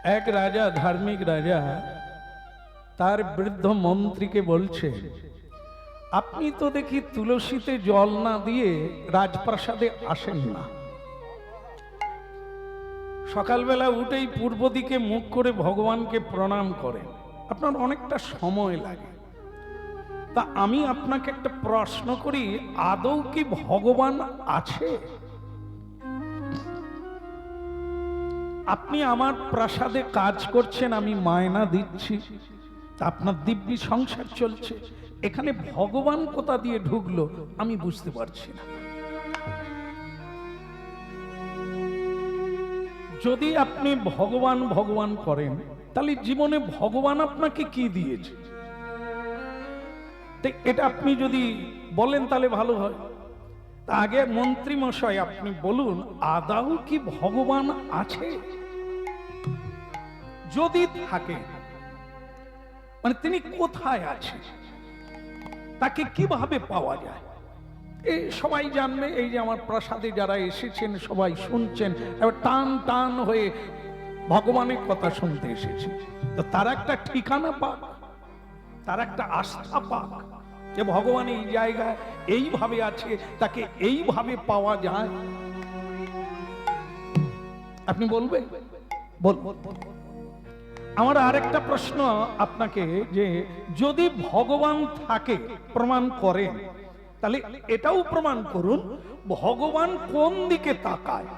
এক রাজা, ধার্মিক রাজা, তার বৃদ্ধ মন্ত্রীকে বলছে, আপনি তো দেখি তুলসীতে জল না দিয়ে রাজপ্রাসাদে আসেন না। সকালবেলা উঠেই পূর্ব দিকে মুখ করে ভগবানকে প্রণাম করেন, আপনার অনেকটা সময় লাগে। তা আমি আপনাকে একটা প্রশ্ন করি, আদৌ কি ভগবান আছে? আপনি আমার প্রাসাদে কাজ করছেন, আমি মায়না দিচ্ছি, আপনার দিব্যি সংসার চলছে, এখানে ভগবান কোথা দিয়ে ঢুকলো আমি বুঝতে পারছি না। যদি আপনি ভগবান ভগবান করেন, তাহলে জীবনে ভগবান আপনাকে কি দিয়েছে এটা আপনি যদি বলেন তাহলে ভালো হয়। আগে মন্ত্রী মশাই আপনি বলুন, আদৌ কি ভগবান আছে? যদি থাকে মানে তিনি কোথায় আছে, তাকে কিভাবে পাওয়া যায়? এই সবাই জানবে, এই যে আমার প্রাসাদে যারা এসেছেন সবাই শুনছেন, এবার টান টান হয়ে ভগবানের কথা শুনতে এসেছে, তো তার একটা ঠিকানা পাক, তার একটা আস্থা পাক যে ভগবান এই জায়গায় এইভাবে আছে, তাকে এইভাবে পাওয়া যায়। আপনি বলবেন? আমার আরেকটা প্রশ্ন আপনাকে, যে যদি ভগবান থাকে প্রমাণ করেন, তাহলে এটাও প্রমাণ করুন ভগবান কোন দিকে তাকায়,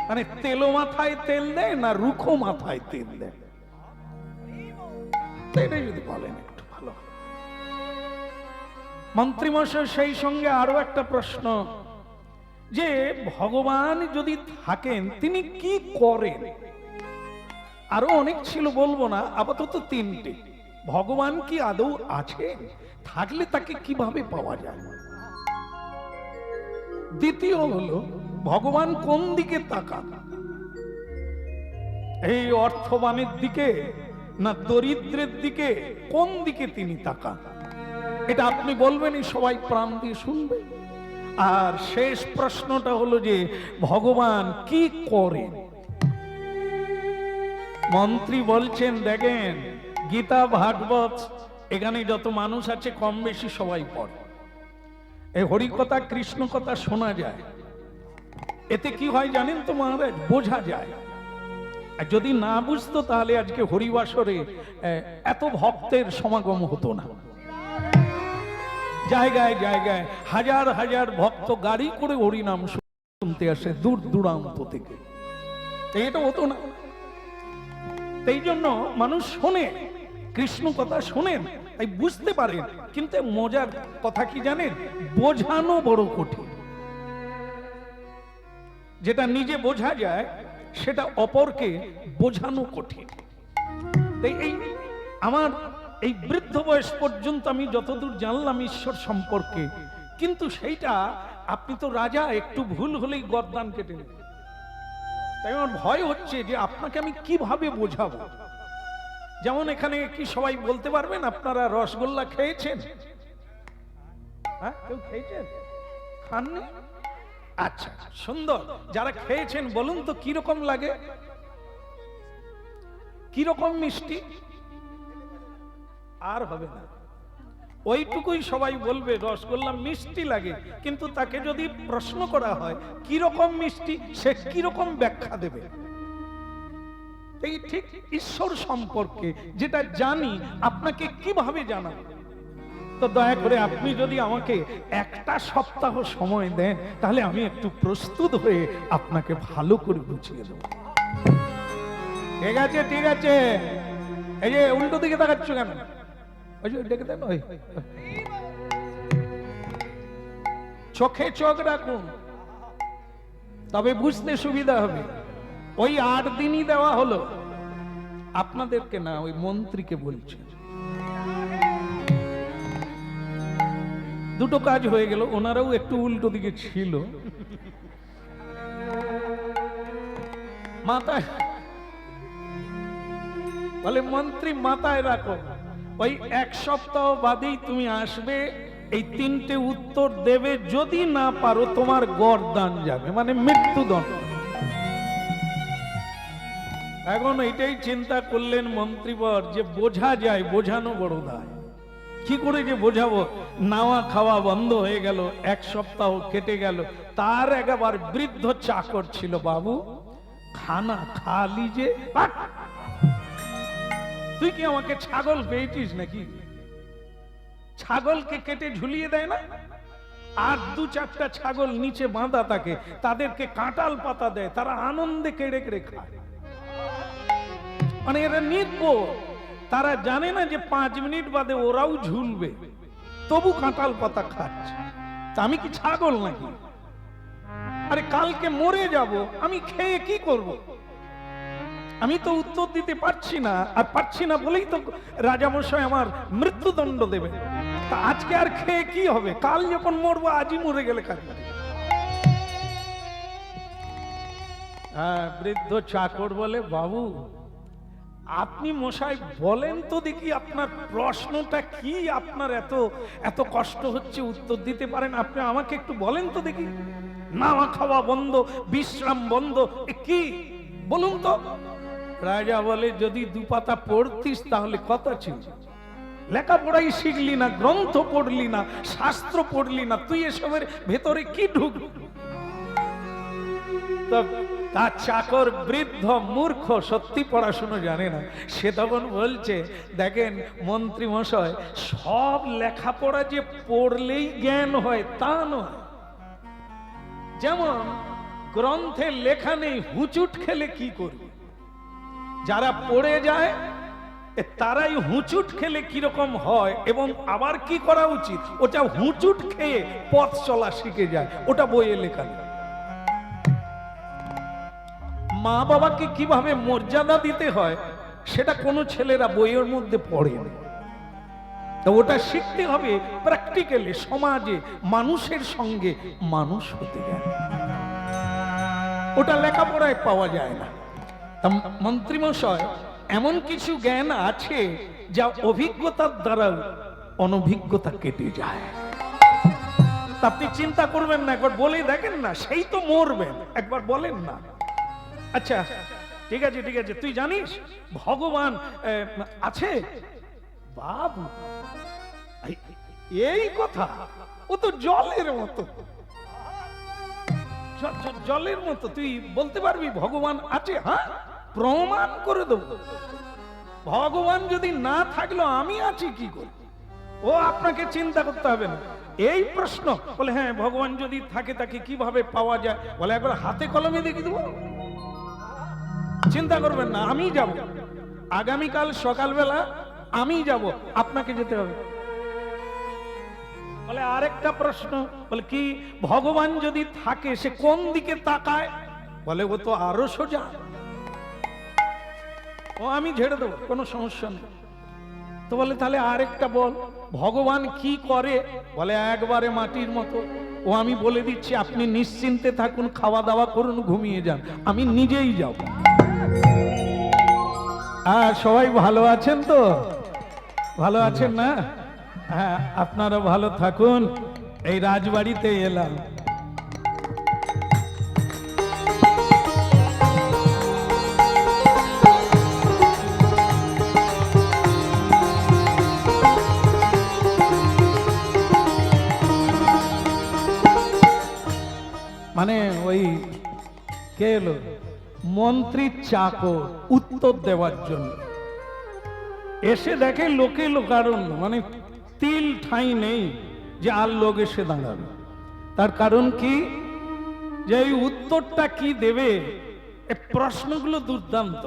মানে তেলো মাথায় তেল দেয় না রুখো মাথায় তেল দেয়, এটাই যদি বলেন একটু ভালো। মন্ত্রীমশাই সেই সঙ্গে আরো একটা প্রশ্ন, যে ভগবান যদি থাকেন তিনি কি করেন? আরো অনেক ছিল, বলবো না, আপাতত তিনটে। ভগবান কি আদৌ আছে? থাকলে তাকে কিভাবে পাওয়া যায়? দ্বিতীয় হলো, ভগবান কোন দিকে তাকান? এই অর্থবানের দিকে না দরিদ্রের দিকে? কোন দিকে তিনি তাকান? এটা আপনি বলবেনই, সবাই প্রাণ দিয়ে শুনবে। আর শেষ প্রশ্নটা হলো যে ভগবান কি করেন? মন্ত্রী বলছেন, দেখেন গীতা ভাগবত এখানে যত মানুষ আছে কম বেশি সবাই পড়ে, এই হরিকথা কৃষ্ণ কথা শোনা যায়। এতে কি হয় জানেন তো মহারাজ? বোঝা যায়। আর যদি না বুঝতো তাহলে আজকে হরিবাসরে এত ভক্তের সমাগম হতো না। জায়গায় জায়গায় হাজার হাজার ভক্ত গাড়ি করে হরিনাম শুনতে আসে দূর দূরান্ত থেকে, এটা হতো না। এই জন্য মানুষ শোনে, কৃষ্ণ কথা শোনেন, তাই বুঝতে পারেন। কিন্তু মজার কথা কি জানেন? বোঝানো বড় কঠিন। যেটা নিজে বোঝা যায় সেটা অপরকে বোঝানো কঠিন। তাই এই আমার এই বৃদ্ধ বয়স পর্যন্ত আমি যতদূর জানলাম ঈশ্বর সম্পর্কে, কিন্তু সেইটা আপনি তো রাজা, একটু ভুল হলেই গর্দান কেটে নেবেন। তাই আমার ভয় হচ্ছে যে আপনাকে আমি কিভাবে বোঝাবো। যেমন এখানে কি সবাই বলতে পারবেন আপনারা রসগোল্লা খেয়েছেন? হ্যাঁ, কেউ খেয়েছেন? খাননি? আচ্ছা, সুন্দর। যারা খেয়েছেন বলুন তো কিরকম লাগে, কিরকম মিষ্টি? আর হবে না, ওইটুকুই সবাই বলবে রসগোল্লা মিষ্টি লাগে। কিন্তু তাকে যদি প্রশ্ন করা হয় কিরকম মিষ্টি, সে কিরকম ব্যাখ্যা দেবে? এই ঠিক ঈশ্বর সম্পর্কে যেটা জানি আপনাকে কিভাবে জানাবো? তো দয়া করে আপনি যদি আমাকে একটা সপ্তাহ সময় দেন, তাহলে আমি একটু প্রস্তুত হয়ে আপনাকে ভালো করে বুঝিয়ে দেব। ঠিক আছে, ঠিক আছে। এই যে উল্টো দিকে তাকাচ্ছ কেন? ওই যে ডেকে দেন, ওই চোখে চোখ রাখুন, তবে বুঝতে সুবিধা হবে। ওই 8 দিনই দেওয়া হলো, আপনাদেরকে না, ওই মন্ত্রীকে বলছে। দুটো কাজ হয়ে গেল, ওনারাও একটু উল্টো দিকে ছিল। মাথায় বলে, মন্ত্রী মাথায় রাখো, ওই 1 সপ্তাহ বাদেই তুমি আসবে, এই 3টে উত্তর দেবে। যদি না পারো তোমার গর্দান যাবে, মানে মৃত্যুদণ্ড। এখন এটাই চিন্তা করলেন মন্ত্রীবর যে বোঝা যায়, বোঝানো বড় দায়। কি করে যে বোঝাবো? নাওয়া খাওয়া বন্ধ হয়ে গেল, এক সপ্তাহ কেটে গেল। তার একবার বৃদ্ধ চাকর ছিল, বাবু খানা খা লিজে। তুই কি আমাকে ছাগল পেয়েছিস নাকি? ছাগলকে কেটে ঝুলিয়ে দেয় না? আর দু চারটা ছাগল নিচে বাঁধা থাকে, তাদেরকে কাঁঠাল পাতা দেয়, তারা আনন্দে কেড়ে কেড়ে খায়। মানে এরা নির্বোধ, তারা জানে না যে 5 মিনিট বাদে ওরাও ঝুলবে, তবু কাঁঠাল পাতা খাচ্ছে। তা আমি কি ছাগল নাকি? আরে কালকে মরে যাব, আমি খেয়ে কি করব? আমি তো উত্তর দিতে পারছি না, আর পারছি না বলেই তো রাজামশাই আমার মৃত্যুদণ্ড দেবে। তা আজকে আর খেয়ে কি হবে? কাল যখন মরবো, আজই মরে গেলে কাজ। হ্যাঁ, বৃদ্ধ চাকর বলে, বাবু আপনি মশাই বলেন তো দেখি আপনার প্রশ্নটা কি? আপনার এত এত কষ্ট হচ্ছে, উত্তর দিতে পারেন? আপনি আমাকে একটু বলেন তো দেখি। নাওয়া খাওয়া বন্ধ, বিশ্রাম বন্ধ, কি বলুন তো? রাজা বলে, যদি 2 পাতা পড়তিস তাহলে কথা ছিল। লেখাপড়াই শিখলি না, গ্রন্থ পড়লি না, শাস্ত্র পড়লি না, তুই এসবের ভেতরে কি ঢুকলি? তার চাকর বৃদ্ধ মূর্খ, সত্যি পড়াশোনা জানে না। সে তখন বলছে, দেখেন মন্ত্রী মশাই, সব লেখাপড়া যে পড়লেই জ্ঞান হয় তা নয়। যেমন গ্রন্থে লেখা নেই হুচুট খেলে কি করবে, যারা পড়ে যায় তারাই হুচুট খেলে কিরকম হয় এবং আবার কি করা উচিত, ওটা হুচুট খেয়ে পথ চলা শিখে যায়, ওটা বইয়ে লেখা নেই। মা বাবাকে কিভাবে মর্যাদা দিতে হয় সেটা কোনো ছেলেরা বইয়ের মধ্যে পড়ে না। তো ওটা শিখতে হবে প্র্যাকটিক্যালি, সমাজে মানুষের সঙ্গে মানুষ হতে গেলে। ওটা লেখাপড়ায় পাওয়া যায় না। মন্ত্রীমশাই, এমন কিছু জ্ঞান আছে যা অভিজ্ঞতার দ্বারা অনভিজ্ঞতা কেটে যায়। আপনি চিন্তা করবেন না, একবার বলে দেখেন না, সেই তো মরবেন, একবার বলেন না। আচ্ছা ঠিক আছে ঠিক আছে, তুই জানিস ভগবান আছে? বাবু এই কথা, ও তো জলের মতো, জলের মতো। তুই বলতে পারবি ভগবান আছে? হ্যাঁ, প্রমাণ করে দেব। ভগবান যদি না থাকলো আমি আছি কি করে? ও আপনাকে চিন্তা করতে হবে না। এই প্রশ্ন বলে, হ্যাঁ ভগবান যদি থাকে তাকে কিভাবে পাওয়া যায়? বলে একবার হাতে কলমে দেখে দেবো, চিন্তা করবেন না, আমি যাব আগামীকাল সকালবেলা, আমি যাব, আপনাকে যেতে হবে। বলে আরেকটা প্রশ্ন, বলে কি? ভগবান যদি থাকে সে কোন দিকে তাকায়? বলে ও তো আরো সোজা। ও আমি ঝেড়ে দেবো, কোনো সমস্যা নেই। তো বলে তাহলে আরেকটা বল, ভগবান কি করে? বলে একবারে মাটির মতো। ও আমি বলে দিচ্ছি, আপনি নিশ্চিন্তে থাকুন, খাওয়া দাওয়া করুন, ঘুমিয়ে যান, আমি নিজেই যাব। আর সবাই ভালো আছেন তো? ভালো আছেন না? হ্যাঁ, আপনারা ভালো থাকুন। এই রাজবাড়িতে এলাম, মানে ওই কে এলো? মন্ত্রীর চাকর উত্তর দেওয়ার জন্য এসে দেখে লোকে লোকারণ্য, মানে তিল ঠাঁই নেই যে আর লোক এসে দাঁড়াবে। তার কারণ কি? যে এই উত্তরটা কি দেবে, এই প্রশ্নগুলো দুর্দান্ত,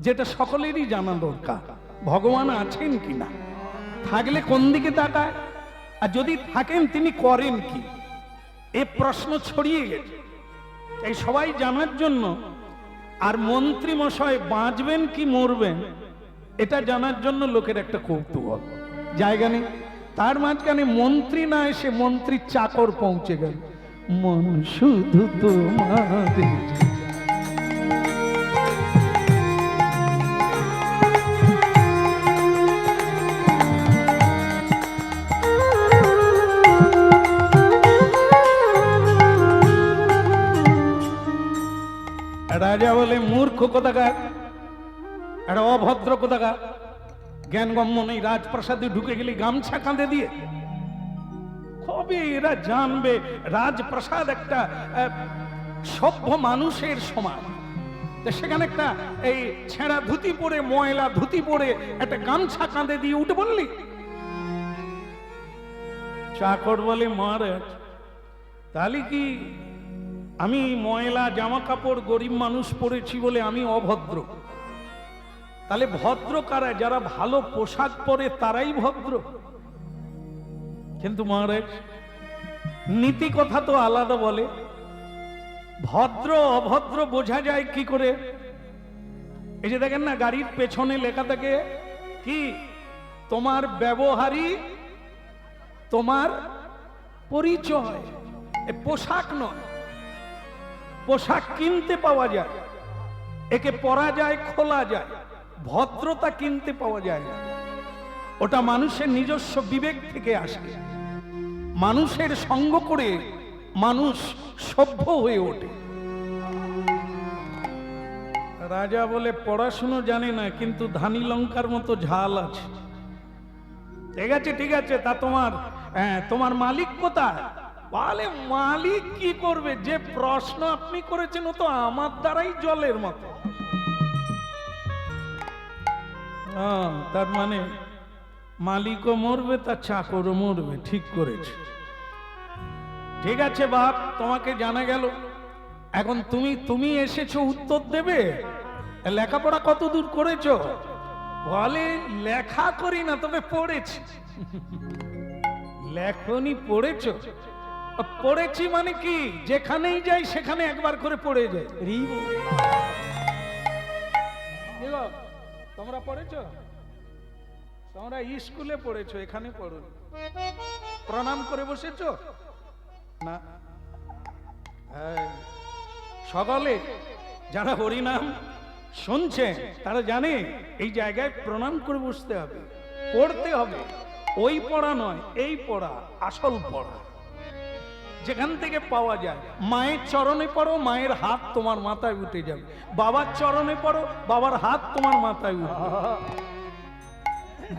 যেটা সকলেরই জানা দরকার। ভগবান আছেন কিনা, থাকলে কোন দিকে তাকায়, আর যদি থাকেন তিনি করেন কি? এই প্রশ্ন ছড়িয়ে গেছে, এই সবাই জানার জন্য। আর মন্ত্রী মশাই বাঁচবেন কি মরবেন এটা জানার জন্য লোকের একটা কৌতূহল, জায়গা নেই। তার মাঝখানে মন্ত্রী না এসে মন্ত্রীর চাকর পৌঁছে গেল। মন শুধু তোমাদের, রাজা বলে মূর্খ কোথাকার, একটা অভদ্র কোথাকার, জ্ঞানগম্য নেই, রাজপ্রাসাদে ঢুকে গেলি গামছা কাঁধে দিয়ে। কবে এরা জানবে রাজপ্রাসাদ একটা সভ্য মানুষের সমাজ, সেখানে একটা এই ছেঁড়া ধুতি পরে, ময়লা ধুতি পরে একটা গামছা কাঁধে দিয়ে উঠে বললি? চাকর বলে, মহারাজ তাহলে কি আমি ময়লা জামা কাপড় গরিব মানুষ পরেছি বলে আমি অভদ্র? তাহলে ভদ্র কারা? যারা ভালো পোশাক পরে তারাই ভদ্র। কিন্তু মহারাজ নীতি কথা তো আলাদা বলে। ভদ্র অভদ্র বোঝা যায় কি করে? এই যে দেখেন না, গাড়ির পেছনে লেখা থাকে কি, তোমার ব্যবহারই তোমার পরিচয়। পোশাক নয়, পোশাক কিনতে পাওয়া যায়, একে পরা যায়, খোলা যায়। ভদ্রতা কিনতে পাওয়া যায় না, ওটা মানুষের নিজস্ব বিবেক থেকে আসে। মানুষের সঙ্গ করে মানুষ সভ্য হয়ে ওঠে। রাজা বলে, পড়াশুনো জানে না কিন্তু ধানি লঙ্কার মতো ঝাল আছে। ঠিক আছে ঠিক আছে, তা তোমার মালিক কোথায়? বলে, মালিক কি করবে? যে প্রশ্ন আপনি করেছেন ও তো আমার দ্বারাই জলের মতো। তার মানে মালিকও মরবে, তার চাকরও মরবে। ঠিক করেছে। ঠিক আছে বাপ, তোমাকে জানা গেল। এখন তুমি এসেছো উত্তর দেবে। লেখাপড়া কত দূর করেছো? বলে, লেখা করি না, তবে পড়েছি। লেখনি, পড়েছো? পড়েছি মানে কি? যেখানেই যাই সেখানে একবার করে পড়ে যায়। তোমরা পড়েছো? তোমরা স্কুলে পড়েছো, এখানে পড়ো। প্রণাম করে বসেছো না? সকলে যারা হরিনাম শুনছে তারা জানে এই জায়গায় প্রণাম করে বসতে হবে, পড়তে হবে। ওই পড়া নয়, এই পড়া আসল পড়া, যেখান থেকে পাওয়া যায়। মায়ের চরণে পড়ো, মায়ের হাত তোমার মাথায় উঠে যাবে। বাবার চরণে পড়ো, বাবার হাত তোমার মাথায় উঠবে।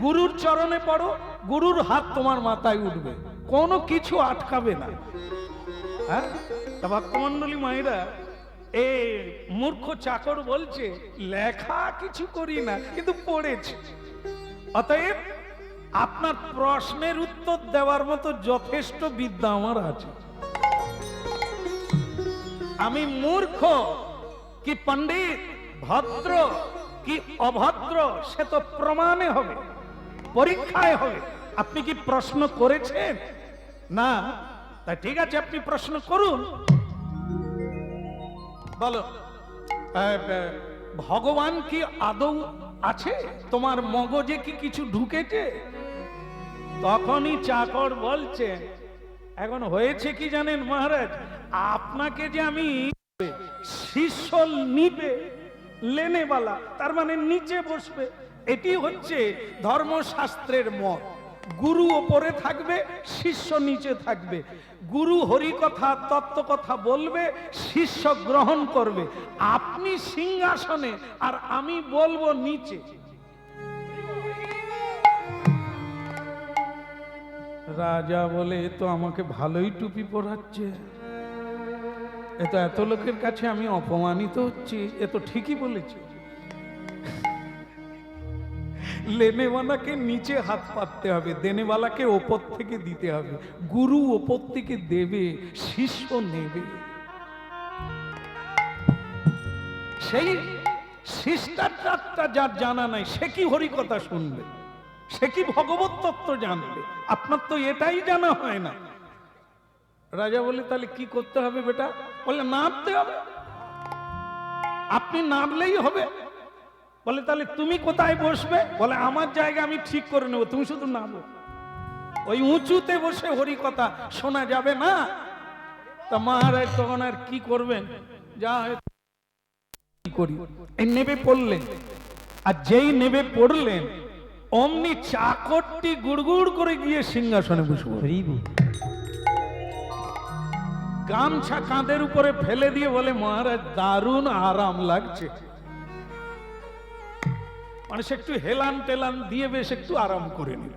গুরুর চরণে পড়ো, গুরুর হাত তোমার মাথায় উঠবে। কোনো কিছু আটকাবে না। হ্যাঁ, ভক্তমন্ডলী মায়েরা, এ মূর্খ চাকর বলছে, লেখা কিছু করি না কিন্তু পড়েছি। অতএব আপনার প্রশ্নের উত্তর দেওয়ার মতো যথেষ্ট বিদ্যা আমার আছে। আমি মূর্খ কি পণ্ডিত, ভদ্র কি অভদ্র, সে তো প্রমাণে হবে, পরীক্ষায় হবে। আপনি কি প্রশ্ন করেছেন? না। তা ঠিক আছে, আপনি প্রশ্ন করুন। বলো, ভগবান কি আদৌ আছে? তোমার মগজে কি কিছু ঢুকেছে? তখনই চাকর বলছে, এখন হয়েছে কি জানেন মহারাজ, আপনাকে যে আমি শিষ্য নিবে, লেনেওয়ালা, তার মানে নিচে বসবে, এটি হচ্ছে ধর্মশাস্ত্রের মত। গুরু ওপরে থাকবে, শিষ্য নিচে থাকবে। গুরু হরিকথা তত্ত্ব কথা বলবে, শিষ্য গ্রহণ করবে। আপনি সিংহাসনে আর আমি বলবো নিচে। রাজা বলে, তো আমাকে ভালোই টুপি পরাচ্ছে, এত লোকের কাছে আমি অপমানিত হচ্ছি, এ তো ঠিকই বলেছে। লেনেওয়ালাকে নিচে হাত পাততে হবে, দেনেওয়ালাকে ওপর থেকে দিতে হবে। গুরু ওপর থেকে দেবে, শিষ্য নেবে। সেই শিষ্টাচারটা যার জানা নাই, সে কি হরিকথা শুনবে? সে কি ভগবত তত্ত্ব জানবে? আপনার তো এটাই জানা হয় না। রাজা বলে, তাহলে কি করতে হবে বেটা? বলে, নামতে হবে। আপনি নামলেই হবে। বলে, তাহলে তুমি কোথায় বসবে? বলে, আমার জায়গা আমি ঠিক করে নেবো, তুমি শুধু নামো। ওই উঁচুতে বসে হরিকথা শোনা যাবে না। তা মহারাজ তখন আর কি করবেন? যা করি, এই নেবে পড়লেন। আর যেই নেবে পড়লেন, অমনি চাকরটি গুড়গুড় করে গিয়ে সিংহাসনে বসবো। গামছা কাঁধের উপরে ফেলে দিয়ে বলে, মহারাজ দারুণ আরাম লাগছে। মানুষ একটু হেলান টেলান দিয়ে বেশ একটু আরাম করে নিল।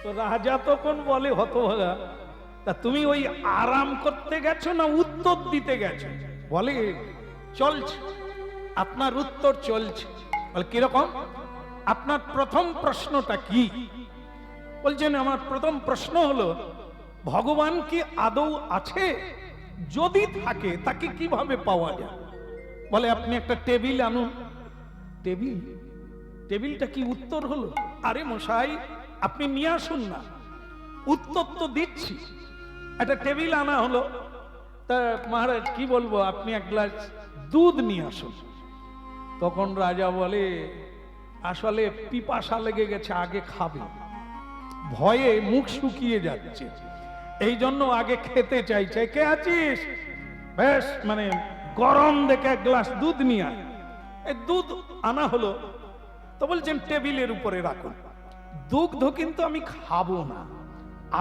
তো রাজা তখন বলে, হতভাগা, তা তুমি ওই আরাম করতে গেছো না উত্তর দিতে গেছো? বলে চলছে, আপনার উত্তর চলছে। বলে কিরকম? আপনার প্রথম প্রশ্নটা কি? বলছেন আমার প্রথম প্রশ্ন হলো, ভগবান কি আদৌ আছে? যদি থাকে তাকে কিভাবে পাওয়া যায়? বলে আপনি একটা টেবিল আনুন। টেবিল? টেবিলটা কি উত্তর হলো? আরে মশাই, আপনি নিয়ে আসুন না, উত্তর তো দিচ্ছি। একটা টেবিল আনা হলো, তা মহারাজ কি বলবো, আপনি এক গ্লাস দুধ নিয়ে আসুন। তখন রাজা বলে, আসলে পিপাসা লেগে গেছে, আগে খাবে, ভয়ে মুখ শুকিয়ে যাচ্ছে, এই জন্য আগে খেতে চাইছে। কে আছিস? বেশ মানে গরম দেখে এক গ্লাস দুধ নিয়ে আয়। এই দুধ আনা হলো, তো বলছেন টেবিলের উপরে রাখুন। দুগ্ধ কিন্তু আমি খাবো না,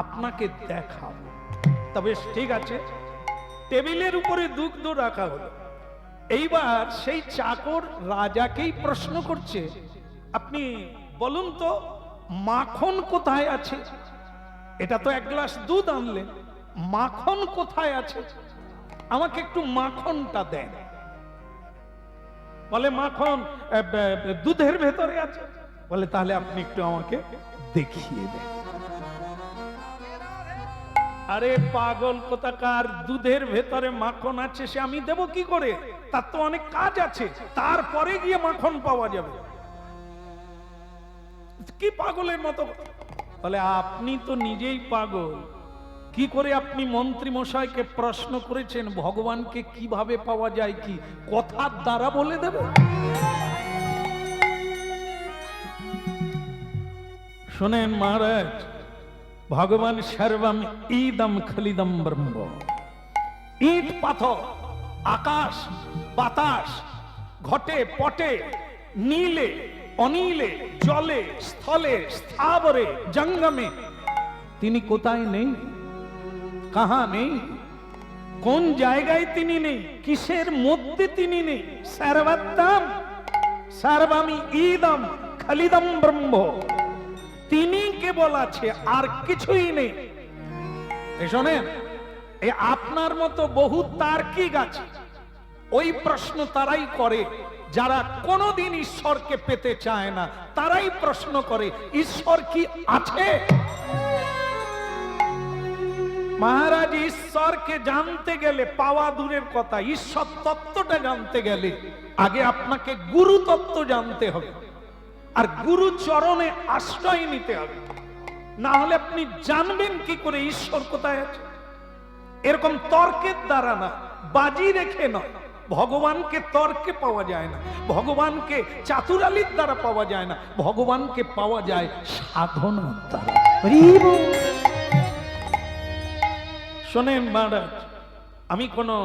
আপনাকে দেখাবো। তবে ঠিক আছে, টেবিলের উপরে দুগ্ধ রাখা হলো। এইবার সেই চাকর রাজাকেই প্রশ্ন করছে, আপনি বলুন তো মাখন কোথায় আছে? এটা তো এক গ্লাস দুধ আনলেন, মাখন কোথায় আছে? আমাকে একটু মাখনটা দেন। বলে মাখন দুধের ভেতরে আছে। বলে তাহলে আপনি একটু আমাকে দেখিয়ে দেন। আরে পাগল কোথাকার, দুধের ভেতরে মাখন আছে সে আমি দেব কি করে? তার তো অনেক কাজ আছে, তারপরে গিয়ে মাখন পাওয়া যাবে। কি পাগলের মতো? বলে আপনি তো নিজেই পাগল। কি করে আপনি মন্ত্রী মশাইকে প্রশ্ন করেছেন ভগবানকে কিভাবে পাওয়া যায়, কি কথার দ্বারা বলে দেব? শোনেন মহারাজ, ভগবান সর্বম ইদম খলিদম ব্রহ্ম। ইট পাথর, আকাশ বাতাস, ঘটে পটে, নীলে অনীলে, জলে স্থলে স্থাবরে জঙ্গমে, তিনি কোথায় নেই? কাহা নেই? কোন জায়গায় তিনি নেই? কিসের মধ্যে তিনি নেই? সর্বত্রম সর্বমি ইদম খলিদম ব্রহ্ম, তিনি কেবল আছে, আর কিছুই নেই। শোনেন, এই আপনার মতো বহু তার্কিক আছে, ওই প্রশ্ন তারাই করে যারা কোনোদিন ঈশ্বরকে পেতে চায় না। তারাই প্রশ্ন করে ঈশ্বর কি আছে? মহারাজ, ঈশ্বরকে জানতে গেলে, পাওয়া দূরের কথা, ঈশ্বর তত্ত্বটা জানতে গেলে আগে আপনাকে গুরু তত্ত্ব জানতে হবে, আর গুরু চরণে আশ্রয় নিতে হবে। না হলে আপনি জানবেন কি করে ঈশ্বর কোথায় আছে? এরকম তর্কের দ্বারা না, বাজি রেখে নয়। ভগবানকে তর্কে পাওয়া যায় না, ভগবানকে চাতুরালির দ্বারা পাওয়া যায় না, ভগবানকে পাওয়া যায় সাধনার দ্বারা। শোনেন মহারাজ, আমি কোনো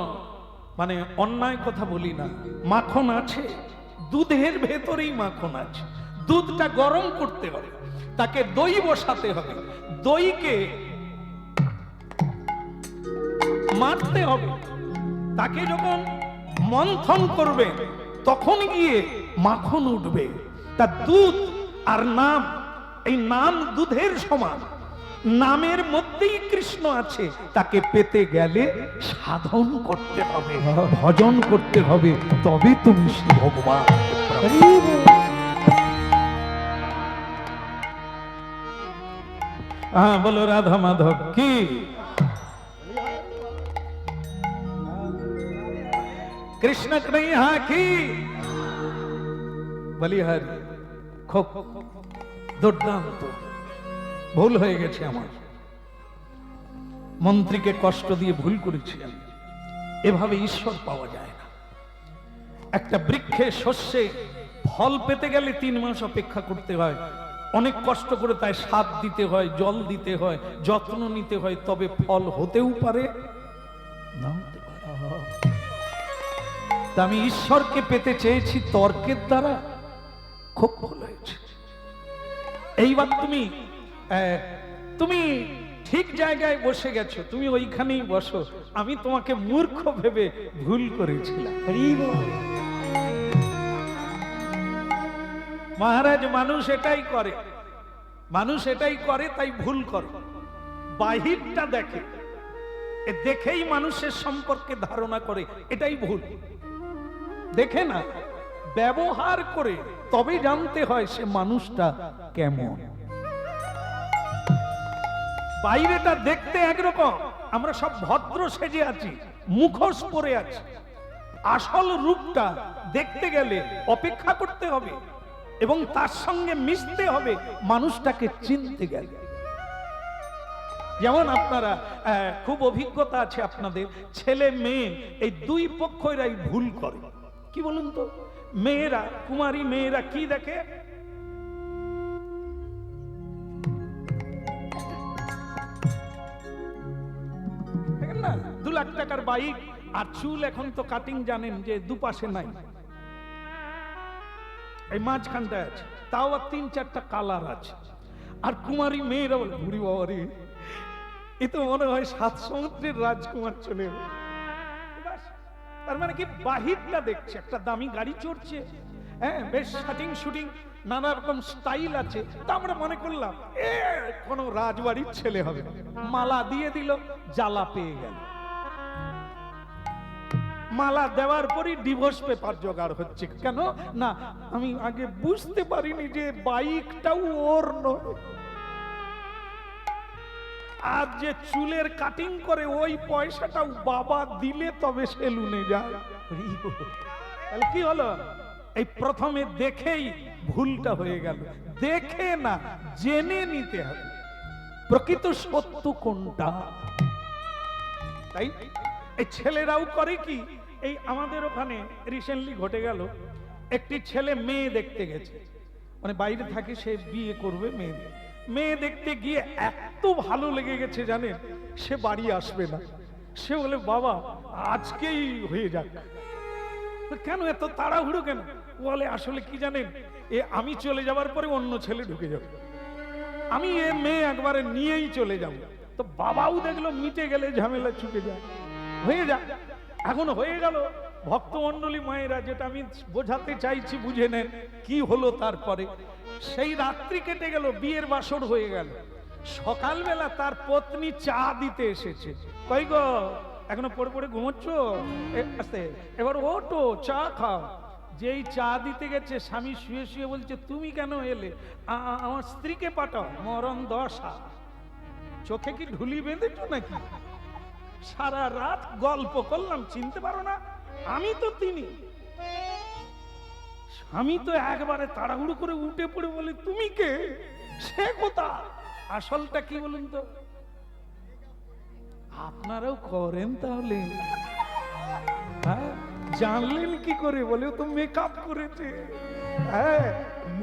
মানে অন্যায় কথা বলি না। মাখন আছে, দুধের ভেতরেই মাখন আছে। দুধটা গরম করতে হবে, তাকে দই বসাতে হবে, দইকে মারতে হবে, তাকে যখন মন্থন করবে তখন গিয়ে মাখন উঠবে। তা দুধ আর নাম, এই নাম দুধের সমান, নামের মধ্যেই কৃষ্ণ আছে। তাকে পেতে গেলে সাধন করতে হবে, ভজন করতে হবে, তবে তুমি শ্রী ভগবান। হ্যাঁ বলো রাধা মাধব কি? কৃষ্ণ কন্হैया কি? বলিহারি। খুব দুর্দান্ত ভুল হয়ে গেছে আমার, মন্ত্রীকে কষ্ট দিয়ে ভুল করেছি আমি। এভাবে ঈশ্বর পাওয়া যায় না। একটা বৃক্ষে শস্যে ফল পেতে গেলে 3 মাস অপেক্ষা করতে হয়, অনেক কষ্ট করে তাই সার দিতে হয়, জল দিতে হয়, যত্ন নিতে হয়, তবে ফল হতেও পারে না হতে পারে। তা আমি ঈশ্বরকে পেতে চেয়েছি তর্কের দ্বারা, খুব ভুল হয়েছে। এইবার তুমি ঠিক জায়গায় বসে গেছো, তুমি ওইখানেই বসো। আমি তোমাকে মূর্খ ভেবে ভুল করেছিলাম। মহারাজ মানুষ এটাই করে, মানুষ এটাই করে, তাই ভুল করে। বাহিরটা দেখে, দেখেই মানুষের সম্পর্কে ধারণা করে, এটাই ভুল। দেখে না, ব্যবহার করে তবে জানতে হয় সে মানুষটা কেমন। বাইরেটা দেখতে একরকম, আমরা সব ভদ্র সেজে আছি, মুখোশ পরে আছি। আসল রূপটা দেখতে গেলে অপেক্ষা করতে হবে এবং তার সঙ্গে মিশতে হবে মানুষটাকে চিনতে গেলে। যেমন আপনারা খুব অভিজ্ঞতা আছে আপনাদের, ছেলে মেয়ে এই দুই পক্ষরাই ভুল করে। কি বলুন তো, মেয়েরা, কুমারী মেয়েরা কি দেখে? দেখেন না, 2 লাখ টাকার বাইক আর চুল এখন তো কাটিং জানেন যে দুপাশে নাই, এই মাঝখানটায় আছে, তাও আর 3-4টা কালার আছে। আর কুমারী মেয়েরা বলে, বুড়ি বাবা রে, এ তো মনে হয় 7 সমুদ্রের রাজকুমার চলে এলো। তার মানে কি, বাহিরটা দেখছে, একটা দামি গাড়ি চড়ছে, হ্যাঁ, বেশ শাটিং শুটিং নানা রকম স্টাইল আছে, তা আমরা মনে করলাম এ কোন রাজবাড়ির ছেলে হবে। মালা দিয়ে দিল, জ্বালা পেয়ে গেল। মালা দেওয়ার পরই ডিভোর্স পেপার জোগাড় হচ্ছে। কেন না, আমি আগে বুঝতে পারিনি যে বাইকটাও ওর নয়। আর যে চুলের কাটিং করে ওই পয়সাটাও বাবা দিলে তবে সেলুনে যায়। তাহলে কি হলো, এই প্রথমে দেখেই ভুলটা হয়ে গেল। দেখে না, জেনে নিতে হবে প্রকৃত সত্য কোনটা। তাই এই ছেলেরাও করে কি, এই আমাদের ওখানে রিসেন্টলি ঘটে গেল, একটি ছেলে মেয়ে দেখতে গেছে, মানে বাইরে থাকে, সে বিয়ে করবে, মেয়ে দেখতে গিয়ে এত ভালো লেগে গেছে জানেন, সে বাড়ি আসবে না। সে বলে, বাবা আজকেই হয়ে যাক। কেন এত তাড়াহুড়ো কেন? বলে, আসলে কি জানেন, আমি চলে যাবার পরে অন্য ছেলে ঢুকে যাবে, আমি এ মেয়ে একবারে নিয়েই চলে যাব। তো বাবাও দেখলো মিটে গেলে ঝামেলা ছুটে যায়, হয়ে যাক। এখন হয়ে গেল, ভক্তমণ্ডলী মায়েরা, যেটা আমি বোঝাতে চাইছি বুঝে নেন কি হলো। তারপরে সেই রাত্রি কেটে গেল, বিয়ের বাসর হয়ে গেল। সকালবেলা তার পত্নী চা দিতে এসেছে। কই গো, এখনো পড়ে পড়ে ঘুমোচ্ছ? আস্তে, এবার ওঠো, চা খাও। যেই চা দিতে গেছে, স্বামী শুয়ে শুয়ে বলছে, তুমি কেন এলে? আমার স্ত্রীকে পাঠাও, মরণ দশা। চোখে কি ঢুলি বেঁধেছো নাকি? সারা রাত গল্প করলাম, চিনতে পারো না? আমি তো তিনি। স্বামী তো একবারে তাড়াহুড়ো করে উঠে পড়ে বলে, তুমি কে? সে কোথা? আসলটা কি বলুন তো? আপনারাও করেন তাহলে? হ্যাঁ, জানলেন কি করে? বলে, তো মেকআপ করেছে। হ্যাঁ,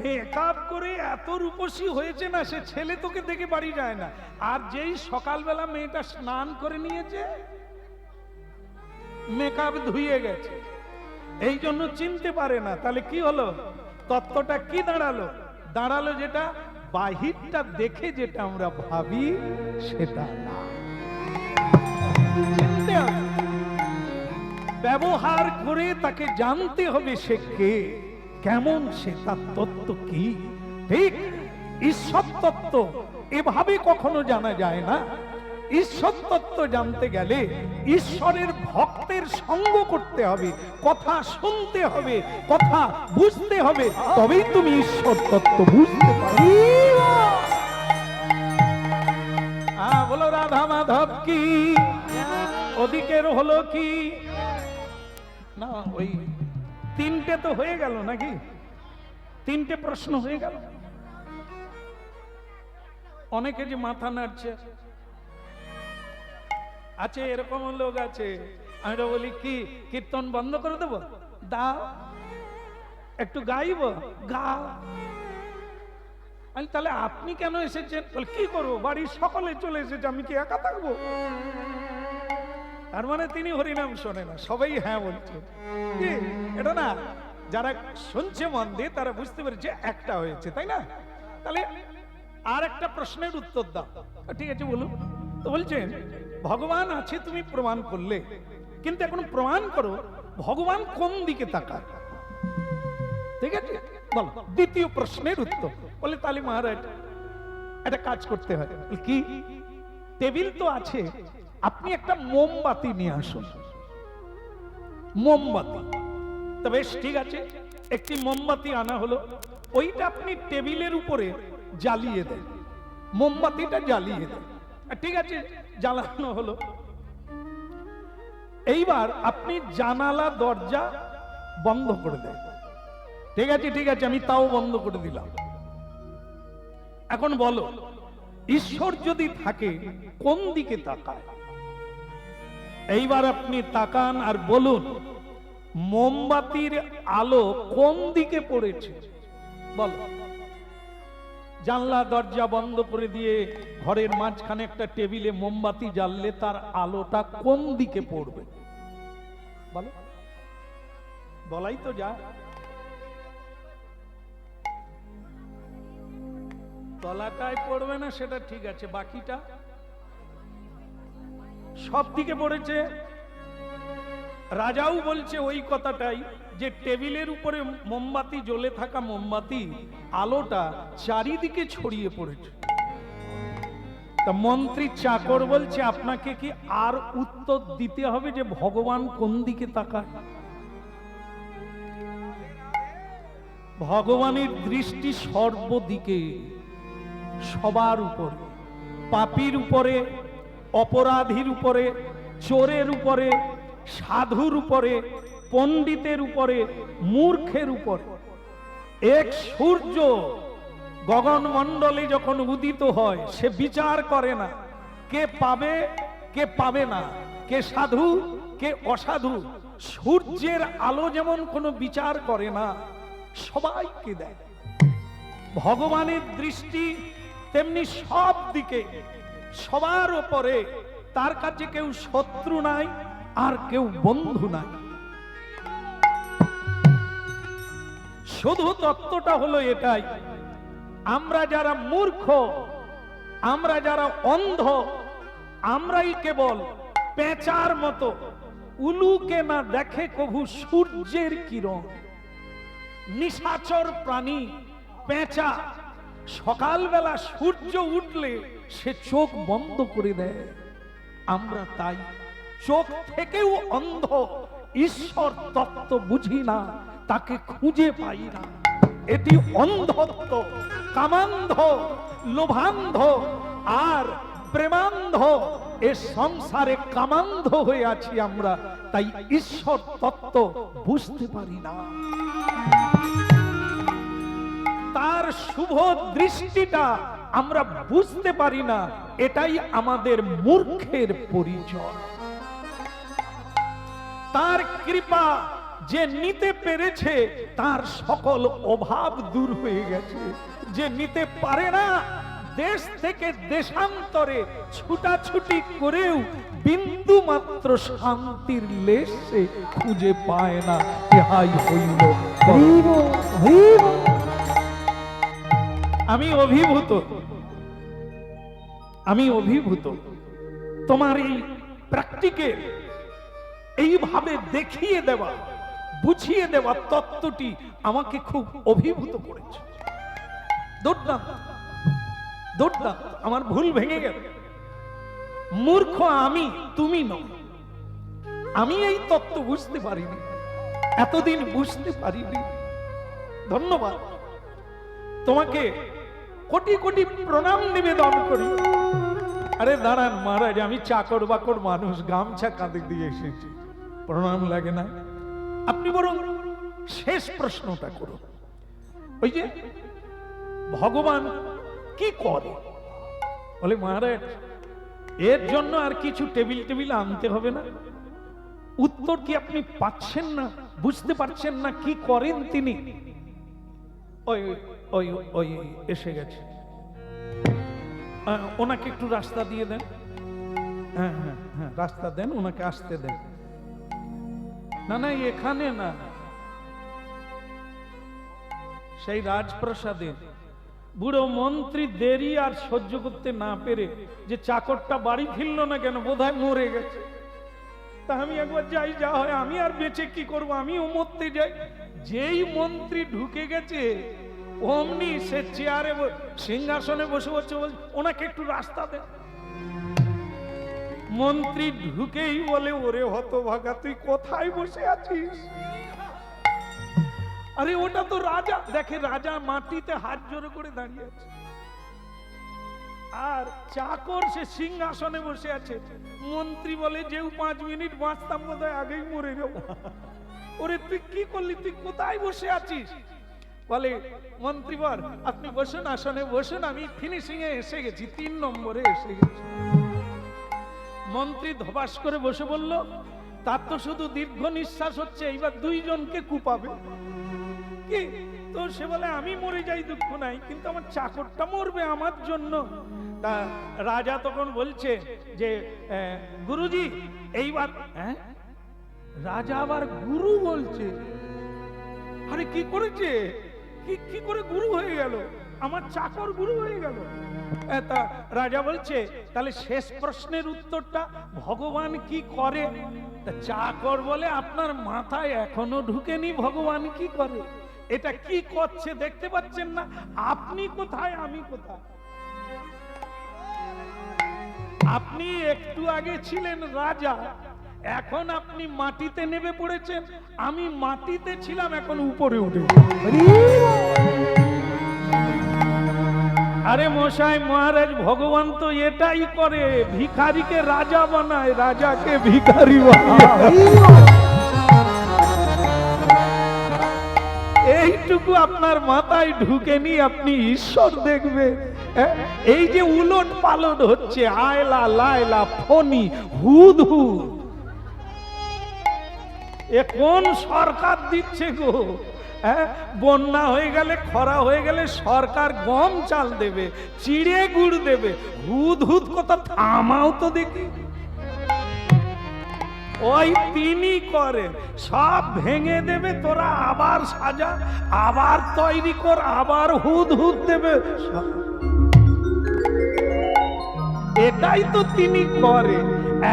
মেকআপ করে এত রূপসী হয়েছে না, সে ছেলে তোকে দেখে বাড়ি যায় না। আর যেই সকালবেলা মেয়েটা স্নান করে নিয়েছে, মেকআপ ধুয়ে গেছে, এই জন্য চিনতে পারে না। তাহলে কি হলো, তত্ত্বটা কি দাঁড়ালো? দাঁড়ালো যেটা বাহিরটা দেখে যেটা আমরা ভাবি সেটা না, চিনতে হবে। ব্যবহার করে তাকে জানতে হবে সে কে, কেমন সে, তার তত্ত্ব কি। ঠিক, ঈশ্বর তত্ত্ব এভাবে কখনো জানা যায় না। ঈশ্বর তত্ত্ব জানতে গেলে ঈশ্বরের ভক্তের সঙ্গ করতে হবে, কথা শুনতে হবে, কথা বুঝতে হবে, তবেই তুমি ঈশ্বর তত্ত্ব বুঝতে পারবে। বলো রাধা মাধব কি? ওদিকের হলো কি না? ওই 3টে তো হয়ে গেল নাকি? 3টে প্রশ্ন হয়ে গেল। অনেকে যে মাথা নাড়ছে আছে, এরকম লোক আছে। আমি তো বলি, কি কীর্তন বন্ধ করে দেবো? দাও, একটু গাইব, গাও। তাহলে আপনি কেন এসেছেন? বলে, কি করবো, বাড়ির সকলে চলে এসেছে, আমি কি একা থাকবো? তার মানে তিনি হরিনাম শোনে না, সবাই হ্যাঁ বলছে। এটা না, যারা শুনছে মন দিয়ে তারা বুঝতে পেরেছে একটা হয়েছে, তাই না? তাহলে আর একটা প্রশ্নের উত্তর দাও। ঠিক আছে, বলুন তো। বলছেন, ভগবান আছে তুমি প্রমাণ করলে, কিন্তু এখন প্রমাণ করো ভগবান কোন দিকে তাকায়। ঠিক আছে, বলো দ্বিতীয় প্রশ্নের উত্তর। বলে তাহলে মহারাজ একটা কাজ করতে হয়। কি? টেবিল তো আছে, আপনি একটা মোমবাতি নিয়ে আসুন। মোমবাতি? তা বেশ ঠিক আছে, একটি মোমবাতি আনা হলো। ওইটা আপনি টেবিলের উপরে জ্বালিয়ে দেন, মোমবাতিটা জ্বালিয়ে দেন। ঠিক আছে, জ্বালানো হলো। এইবার আপনি জানালা দরজা বন্ধ করে দেন। ঠিক আছে ঠিক আছে, আমি তাও বন্ধ করে দিলাম। এখন বলো, ঈশ্বর যদি থাকে কোন দিকে তাকায়? এইবার আপনি তাকান আর বলুন মোমবাতির আলো কোন দিকে পড়েছে? বলো। জানলা দরজা বন্ধ করে দিয়ে ঘরের মাঝখানে একটা টেবিলে মোমবাতি জ্বাললে তার আলোটা কোন দিকে পড়বে? বলো, বলাই তো যায়। তলাটায় পড়বে না সেটা ঠিক আছে, বাকিটা সব দিকে পড়েছে। রাজাও বলছে ওই কথাটাই, যে টেবিলের উপরে মোমবাতি জ্বলে থাকা মোমবাতি আলোটা চারিদিকে ছড়িয়ে পড়েছে। তা মন্ত্রী চাকর বলছে আপনাকে কি আর উত্তর দিতে হবে যে ভগবান কোন দিকে তাকায়? ভগবানের দৃষ্টি সর্বদিকে, সবার উপরে, পাপীর উপরে, অপরাধীর উপরে, চোরের উপরে, সাধুর উপরে, পণ্ডিতের উপরে, মূর্খের উপরে। এক সূর্য গগনমণ্ডলে যখন উদিত হয় সে বিচার করে না কে পাবে কে পাবে না, কে সাধু কে অসাধু। সূর্যের আলো যেমন কোনো বিচার করে না, সবাইকে দেয়। ভগবানের দৃষ্টি তেমনি সব দিকে, সবার উপরে। তার কাছে কেউ শত্রু নাই আর কেউ বন্ধু নাই। শুধু তত্ত্বটা হলো এটাই, আমরা যারা মূর্খ, আমরা যারা অন্ধ, আমরাই কেবল পেঁচার মতো উলুকে না দেখে কভু সূর্যের কিরণ। নিশাচর প্রাণী পেঁচা সকালবেলা সূর্য উঠলে সে চোখ বন্ধ করে দেয়। আমরা তাই চোখ থেকেও অন্ধ, ঈশ্বর তত্ত্ব বুঝি না, তাকে খুঁজে পাই না। এটি অন্ধত্ব, কামান্ধ, লোভান্ধ আর প্রেমান্ধ। এ সংসারে কামান্ধ হয়ে আছি আমরা, তাই ঈশ্বর তত্ত্ব বুঝতে পারি না। তার শুভ দৃষ্টিটা আমরা বুঝতে পারি না, এটাই আমাদের মূর্খের পরিচয়। তার কৃপা যে নিতে পেরেছে তার সকল অভাব দূর হয়ে গেছে। যে নিতে পারে না, দেশ থেকে দেশান্তরে ছুটাছুটি করেও বিন্দু মাত্র শান্তির লেশ সে খুঁজে পায় না। ইহাই হইল আমি অভিভূত, আমি অভিভূত। তোমার এই প্র্যাকটিক্যাল এইভাবে দেখিয়ে দেওয়া, বুঝিয়ে দেওয়া তত্ত্বটি আমাকে খুব অভিভূত করেছে। দুর্দান্ত, দুর্দান্ত। আমার ভুল ভেঙে গেল। মূর্খ আমি, তুমি নও। আমি এই তত্ত্ব বুঝতে পারিনি, এতদিন বুঝতে পারিনি। ধন্যবাদ তোমাকে, কোটি কোটি প্রণাম নিবেদন করি। আরে দাঁড়ান মহারাজ, আমি চাকর বাকর মানুষ, গামছা কাঁধে দিয়ে এসেছি, প্রণাম লাগে না। আপনি বরং শেষ প্রশ্নটা করুন। ওই যে ভগবান কি করে? বলে মহারাজ এর জন্য আর কিছু টেবিল টেবিল আনতে হবে না। উত্তর কি আপনি পাচ্ছেন না? বুঝতে পারছেন না কি করেন তিনি? ওই ওই ওই এসে গেছে, ওনাকে একটু রাস্তা দিয়ে দেন। হ্যাঁ হ্যাঁ হ্যাঁ, রাস্তা দেন, ওনাকে আসতে দেন। না না, এখানে না, সেই রাজপ্রাসাদে। বুড়ো মন্ত্রী দেরি আর সহ্য করতে না পেরে যে চাকরটা বাড়ি ফিরল না কেন, বোধহয় মরে গেছে। তা আমি একবার যাই, যা হয়। আমি আর বেঁচে কি করব, আমিও মরতে যাই। যেই মন্ত্রী ঢুকে গেছে অমনি সে চেয়ারে সিংহাসনে বসে বসে বলছে ওনাকে একটু রাস্তা দে। মন্ত্রী ঢুকেই বলে ওরে হতভাগা তুই কোথায় বসে আছিস? আরে ওটা তো রাজা। দেখে রাজা মাটিতে হাত জোড়ো করে দাঁড়িয়ে আছে আর চাকর সে সিংহাসনে বসে আছে। মন্ত্রী বলে যেও 5 মিনিট বাঁচতাম বোধহয় আগেই মরে যাবো। ওরে তুই কি করলি, তুই কোথায় বসে আছিস? বলে মন্ত্রী বর আপনি বসুন, আসনে বসুন, আমি ফিনিশিং এ এসে গেছি, 3 নম্বরে এসে গেছি। মন্ত্রী ধবাস করে বসে বলল তার তো শুধু দীর্ঘ নিঃশ্বাস হচ্ছে, এইবার 2 জনকে কুপাবে কি? তো সে বলে আমি মরে যাই দুঃখ নাই, কিন্তু আমার চাকরটা মরবে আমার জন্য। তা রাজা তখন বলছে যে গুরুজি এইবার, রাজা আবার গুরু বলছে। আরে কি করেছে, কি করে গুরু হয়ে গেল? আমার চাকর গুরু হয়ে গেল। তা রাজা বলছে তাহলে শেষ প্রশ্নের উত্তরটা ভগবান কি করে? তা চাকর বলে আপনার মাথায় এখনো ঢুকেনি ভগবান কি করে। এটা কি করছে দেখতে পাচ্ছেন না? আপনি কোথায় আমি কোথায়? আপনি একটু আগে ছিলেন রাজা, এখন আপনি মাটিতে নেমে পড়েছেন। আমি মাটিতে ছিলাম, এখন উপরে উঠে। আরে মশাই মহারাজ, ভগবান তো এটাই করে, ভিখারিকে রাজা বানায়, রাজাকে ভিখারি বানায়। এইটুকু আপনার মাথায় ঢুকেনি, আপনি ঈশ্বর দেখবে। এই যে উলট পালট হচ্ছে, আয়লা লায়লা ফনি হুদ হুদ, এ কোন সরকার দিচ্ছে গো? বন্যা হয়ে গেলে, খরা হয়ে গেলে সরকার গম চাল দেবে, চিড়ে গুড় দেবে, হুদ হুদ কথা থামাও তো দেখি। ওই তিনি করেন, সব ভেঙে দেবে, তোরা আবার সাজা, আবার তৈরি কর, আবার হুদ হুদ দেবে। এটাই তো তিনি করে,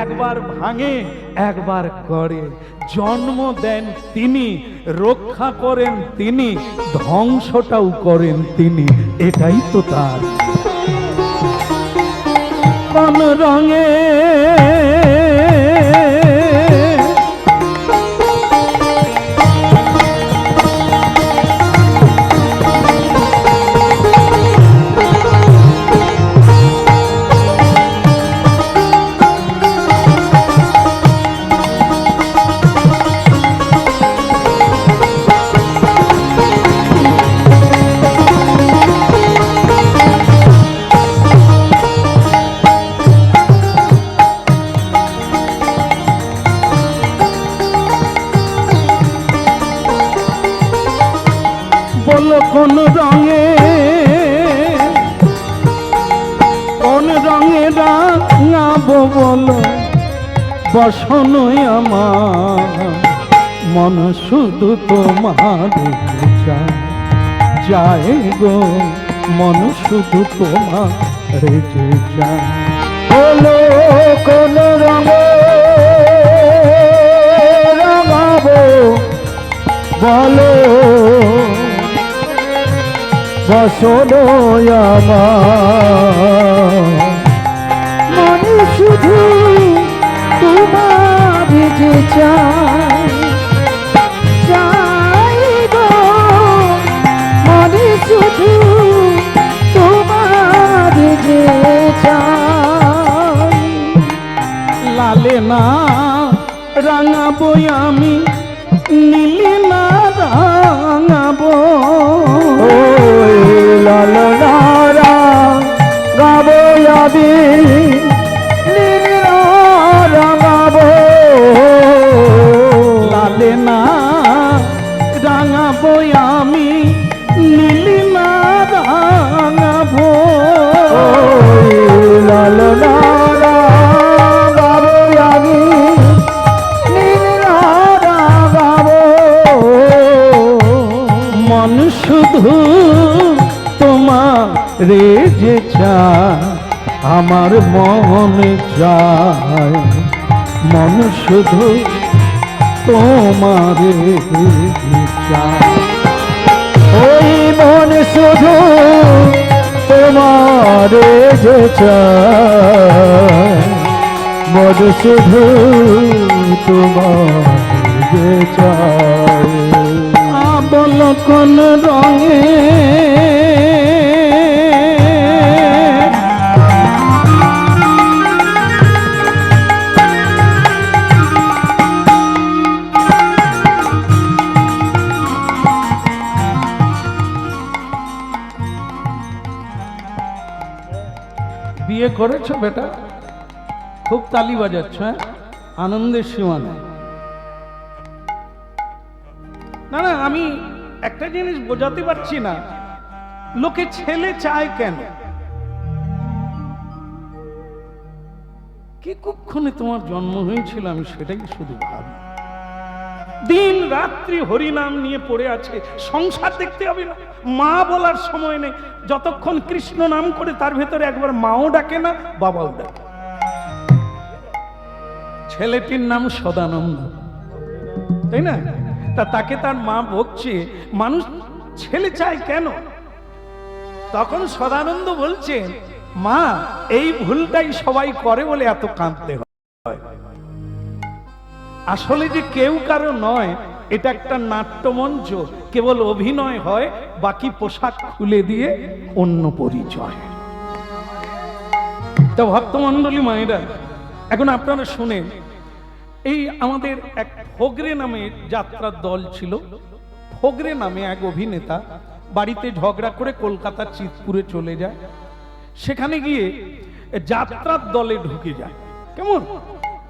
একবার ভাঙে একবার করে। জন্ম দেন তিনি, রক্ষা করেন তিনি, ধ্বংসটাও করেন তিনি। এটাই তো তার। কোন রঙে কোন রঙে, কোন রঙে রাঙাবো বলো বসন আমার, মন শুধু তোমার চায়, যায় গো মন শুধু তোমার রেখে যায়। বলো কোন রঙে রাঙাবো বলো বসন আমার, মনে শুধু তোমার যে চাই, চাই গো মনে শুধু তোমার যে চাই। লালে না রাঙাবো আমি, নীলে না রাঙাবো, লাল নারা গাবো আমি, নীল রাঙাবো। লালে না রাঙাবো আমি, নীলে না রাঙাবো, লাল নারা গাবো আমি, নীল রাঙাবো। মন শুধু তোমার যে চায়, আমার মন চায়, মন শুধু তোমারে চায়, ওই মন শুধু তোমারে যে চায়, মন শুধু তোমারে যে চায়। আবলকন রঙে বিয়ে করেছো বেটা? খুব তালি বাজাচ্ছ, হ্যাঁ? আনন্দের সীমা নেই। না না, আমি একটা জিনিস বোঝাতে পারছি না, লোকে ছেলে চায় কেন? কি কুক্ষণে তোমার জন্ম হয়েছিল আমি সেটাই শুধু ভাবি। দিন রাত্রি হরিনাম নিয়ে পড়ে আছে, সংসার দেখতে হবে না, মা বলার সময় নেই। যতক্ষণ কৃষ্ণ নাম করে তার ভেতরে একবার মাও ডাকে না, বাবাও ডাকে। ছেলেটির নাম সদানন্দ, তাই না? তাকে তার মা বকছে, মানুষ ছেলে চায় কেন? তখন সদানন্দ বলছে, মা এই ভুলটাই সবাই করে বলে এত কাঁদতে হয়। আসলে যে কেউ কারো নয়, এটা একটা নাট্যমঞ্চ, কেবল অভিনয় হয়, বাকি পোশাক খুলে দিয়ে অন্য পরিচয়। তো ভক্তমণ্ডলী মায়েরা, এখন আপনারা শুনেন, এই আমাদের এক ফগরে নামে যাত্রার দল ছিল। ফগরে নামে এক অভিনেতা বাড়িতে ঝগড়া করে কলকাতার চিতপুরে চলে যায়। সেখানে গিয়ে যাত্রার দলে ঢুকে যায়। কেমন?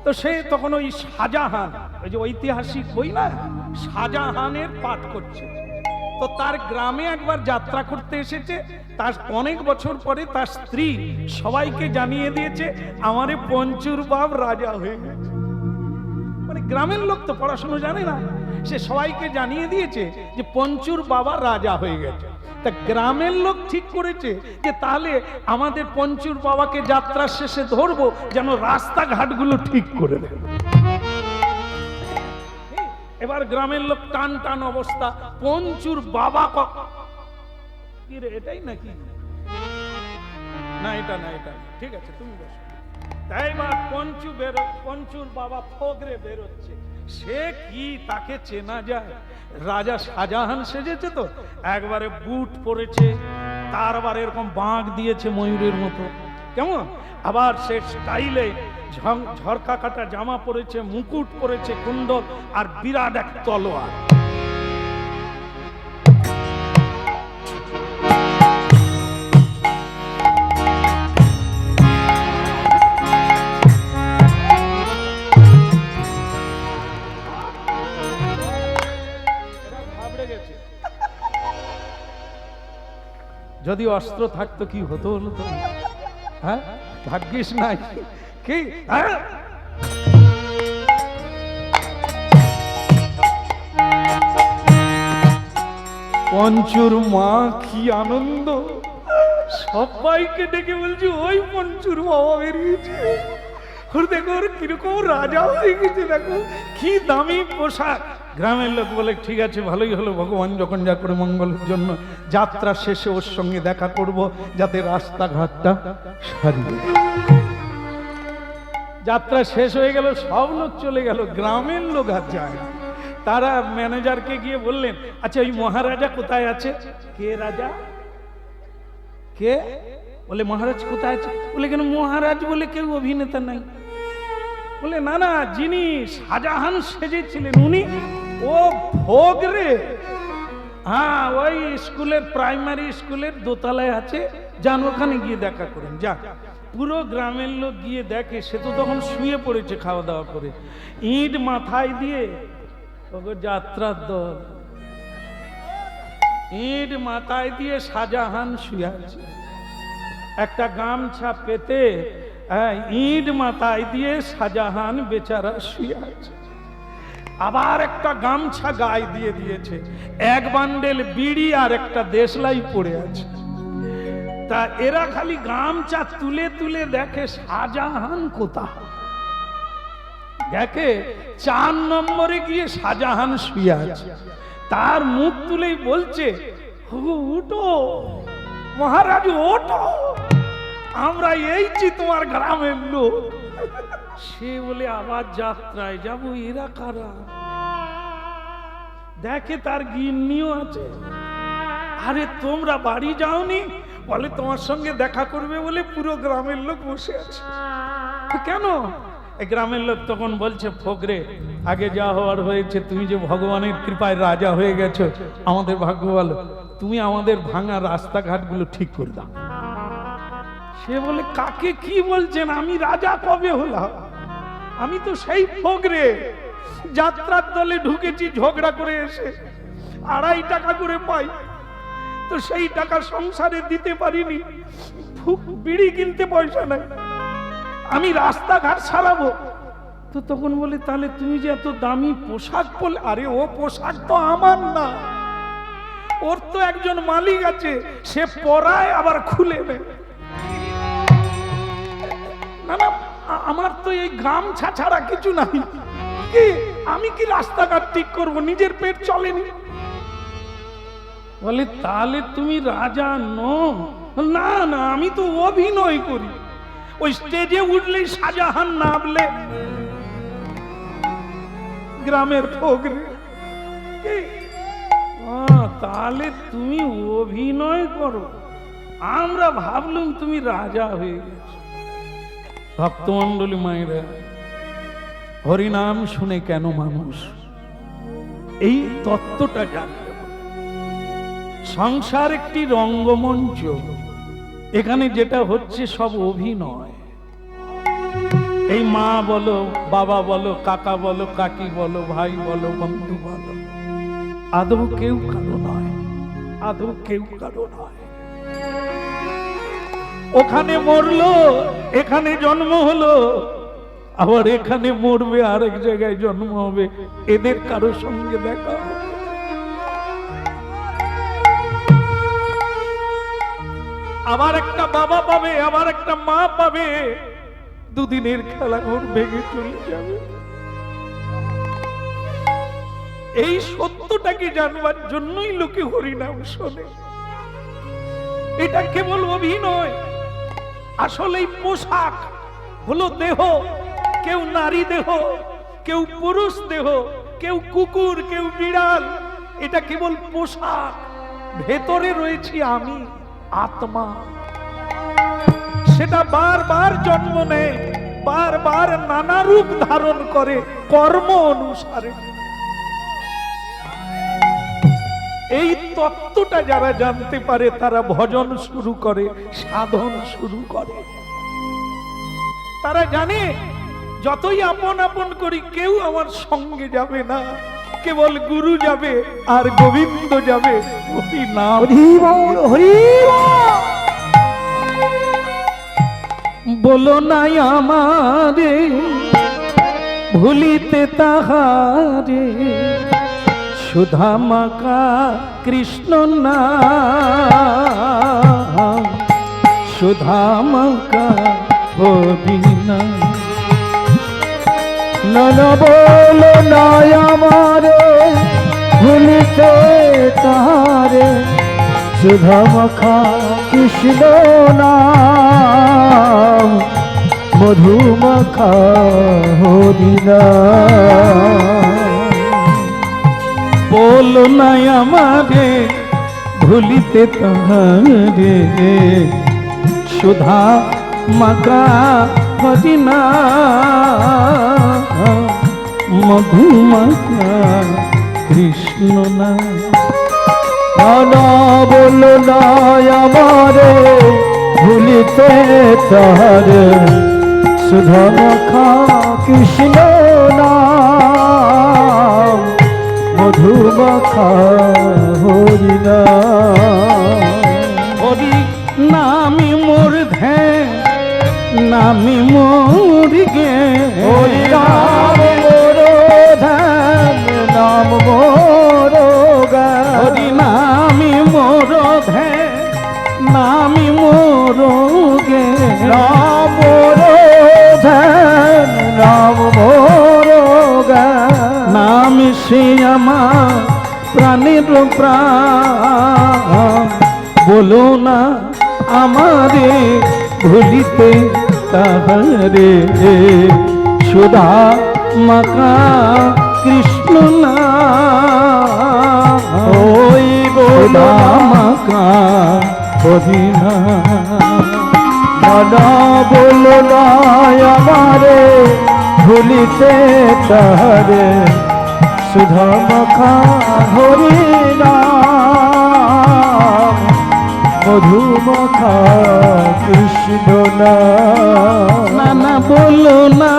তো সে তখন ওই শাহজাহান, ওই যে ঐতিহাসিক বই না, শাহজাহানের পাঠ করছে। তো তার গ্রামে একবার যাত্রা করতে এসেছে। তার অনেক বছর পরে তার স্ত্রী সবাইকে জানিয়ে দিয়েছে, আমারে পঞ্চুর বাপ রাজা হয়ে গেছে। মানে গ্রামের লোক তো পড়াশোনা জানে না, সে সবাইকে জানিয়ে দিয়েছে যে পঞ্চুর বাবা রাজা হয়ে গেছে। তা গ্রামের লোক ঠিক করেছে যে তাহলে আমাদের পঞ্চুর বাবাকে যাত্রার শেষে ধরবো, যেন রাস্তাঘাটগুলো ঠিক করে দেবে। এবার গ্রামের লোক টান টান অবস্থা, পঞ্চুর বাবা কি রে, এটাই নাকি? না এটা না, এটা ঠিক আছে, তুমি বসো। তাই বা পঞ্চুর বাবা ফগরে বেরোচ্ছে। সে কি, তাকে চেনা যায়? রাজা শাহজাহান সেজেছে, তো একবারে বুট পরেছে, তার আবার এরকম বাঁক দিয়েছে ময়ূরের মতো, কেমন? আবার সে স্টাইলে ঝরকা কাটা জামা পরেছে, মুকুট পরেছে, কুণ্ডল, আর বিরাট এক তলোয়ার। যদি অস্ত্র থাকতো কি হতো হলো তো, হ্যাঁ? ভাগ্যিস নাই কি, হ্যাঁ? পঞ্চুর মা কি আনন্দ, সবাইকে ডেকে বলছি, ওই পঞ্চুর বাবা বেরিয়েছে, দেখো ওর কিরকম রাজা হয়ে গেছে, দেখো কি দামি পোশাক। গ্রামের লোক বলে, ঠিক আছে ভালোই হলো, ভগবান যখন যা করে মঙ্গলের জন্য, যাত্রা শেষে ওর সঙ্গে দেখা করব, যাতে রাস্তাঘাটটা সারিয়ে। যাত্রা শেষ হয়ে গেল, সব লোক চলে গেল, গ্রামের লোক আর যায় না। তারা ম্যানেজারকে গিয়ে বললেন, আচ্ছা ওই মহারাজা কোথায় আছে? কে রাজা? কে? বলে মহারাজ কোথায় আছে? বলে কেন মহারাজ বলে কেউ অভিনেতা নাই? বলে না না, যিনি শাহজাহান সেজেছিলেন উনি। ও ফগরে, হ্যাঁ ওই স্কুলের, প্রাইমারি স্কুলের দোতলায় আছে, যান ওখানে গিয়ে দেখা করেন। যা, পুরো গ্রামের লোক গিয়ে দেখে, সে তো তখন শুয়ে পড়েছে খাওয়া দাওয়া করে, ইট মাথায় দিয়ে, যাত্রার দল ইট মাথায় দিয়ে শাহজাহান শুয়ে আছে, একটা গামছা পেতে, ইট মাথায় দিয়ে শাহজাহান বেচারা শুয়ে আছে। আবার একটা গামছা গায়ে দিয়ে দিয়েছে, এক বান্ডেল বিড়ি আর একটা দেশলাই পড়ে আছে। তা এরা খালি গামছা তুলে তুলে দেখে শাহজাহান কোথায়। দেখে 4 নম্বরে গিয়ে শাহজাহান শুয়ে আছে, তার মুখ তুলেই বলছে, উঠো মহারাজ ওঠো, আমরা এইছি তোমার গ্রামের লোক। সে বলে আবার যাত্রায় যাবো, এরা কারা? দেখে তার গিন্নিও আছে। আরে তোমরা বাড়ি যাওনি? বলে তোমার সঙ্গে দেখা করবে বলে পুরো গ্রামের লোক বসে আছে। কেন? এই গ্রামের লোক তখন বলছে, ফকরে আগে যা হওয়ার হয়েছে, তুমি যে ভগবানের কৃপায় রাজা হয়ে গেছো, আমাদের ভাগ্য ভালো, তুমি আমাদের ভাঙা রাস্তাঘাটগুলো ঠিক করে দাও। সে বলে, কাকে কি বলছেন? আমি রাজা কবে হলাম? আমি তো সেই ফকরে যাত্রার দলে ঢুকেছি ঝগড়া করে এসে, 2.5 টাকা করে পাই, তো সেই টাকা সংসারে দিতে পারিনি, বিড়ি কিনতে পয়সা নাই, আমি রাস্তাঘাট সারাবো। তো তখন বলে, তাহলে তুমি যে এত দামি পোশাক পরলে? আরে ও পোশাক তো আমার না, ওর তো একজন মালিক আছে, সে পরায় আবার খুলে নেয়। না না, আমার তো এই গামছা ছাড়া কিছু নাই, কি আমি কি রাস্তাঘাট ঠিক করব? নিজের পেট চলেনি। বলে, তাহলে তুমি রাজা নও? না না, আমি তো অভিনয় করি, ওই স্টেজে উঠলেই শাহজাহান নামলে গ্রামের ফকরে। তাহলে তুমি অভিনয় করো, আমরা ভাবলাম তুমি রাজা হয়ে গেছো। ভক্তমণ্ডলী মায়েরা, হরিনাম শুনে কেন মানুষ এই তত্ত্বটা জানতে পারে। সংসার একটি রঙ্গমঞ্চ, এখানে যেটা হচ্ছে সব অভিনয়। এই মা বলো, বাবা বলো, কাকা বলো, কাকি বলো, ভাই বলো, বন্ধু বলো, আদৌ কেউ কারো নয়, আদৌ কেউ কারো নয়। ওখানে মরলো, এখানে জন্ম হলো, আবার এখানে মরবে, আরেক জায়গায় জন্ম হবে, এদের কারো সঙ্গে দেখা হবে। আবার একটা বাবা পাবে, আবার একটা মা পাবে, দুদিনের খেলা ঘর ভেঙে চলে যাবে। এই সত্যটাকে জানবার জন্যই লোকে হরিনাম শোনে। এটা কেবল অভিনয়, আসলে পোশাক হলো দেহ। কেউ নারী দেহ, কেউ পুরুষ দেহ, কেউ কুকুর, কেউ বিড়াল, এটা কেবল পোশাক। ভেতরে রয়েছি আমি, আত্মা। সেটা বারবার জন্ম নেয়, বারবার নানা রূপ ধারণ করে কর্ম অনুসারে। এই তত্ত্বটা যারা জানতে পারে, তারা ভজন শুরু করে, সাধন শুরু করে। তারা জানে, যতই আপন আপন করি, কেউ আমার সঙ্গে যাবে না, কেবল গুরু যাবে আর গোবিন্দ যাবে। হরি নাম, হরি বল, হরি বলো নাই আমারে ভুলিতে তাহারে, সুধা মাকা কৃষ্ণ নাম, সুধা মাকা হরিনা। নন বলো নাই আমারে ভুলিতে তাহারে, সুধা মাখা কৃষ্ণ নাম, মধু মাখা হরিনা। বলো নাই আমারে ভুলিতে তাহারে, সুধা মাখা হরিনা, মধু মাখা কৃষ্ণ না। বলো নাই আমারে ভুলিতে তাহারে, সুধা মাখা কৃষ্ণ নাম, মধু মাখা হরিনা। হরি নামি মোর ধ্যান, নামি মোর গে, হরি নাম মোর ধ্যান, নাম মোর গে, হরি নামি মোর ধ্যান, নামি মোর গে, নাম মোর ধ্যান, নাম মোর নাম সে আমার প্রাণের প্রাণ, বলো না আমারে ভুলিতে তাহারে, সুধা মাখা কৃষ্ণ না, ওই সুধা মাখা হরিনা। দাদা বলো না আমারে ভুলিতে তাহারে, সুধা মাখা হরিনা, মধু মাখা কৃষ্ণ না। না বলো না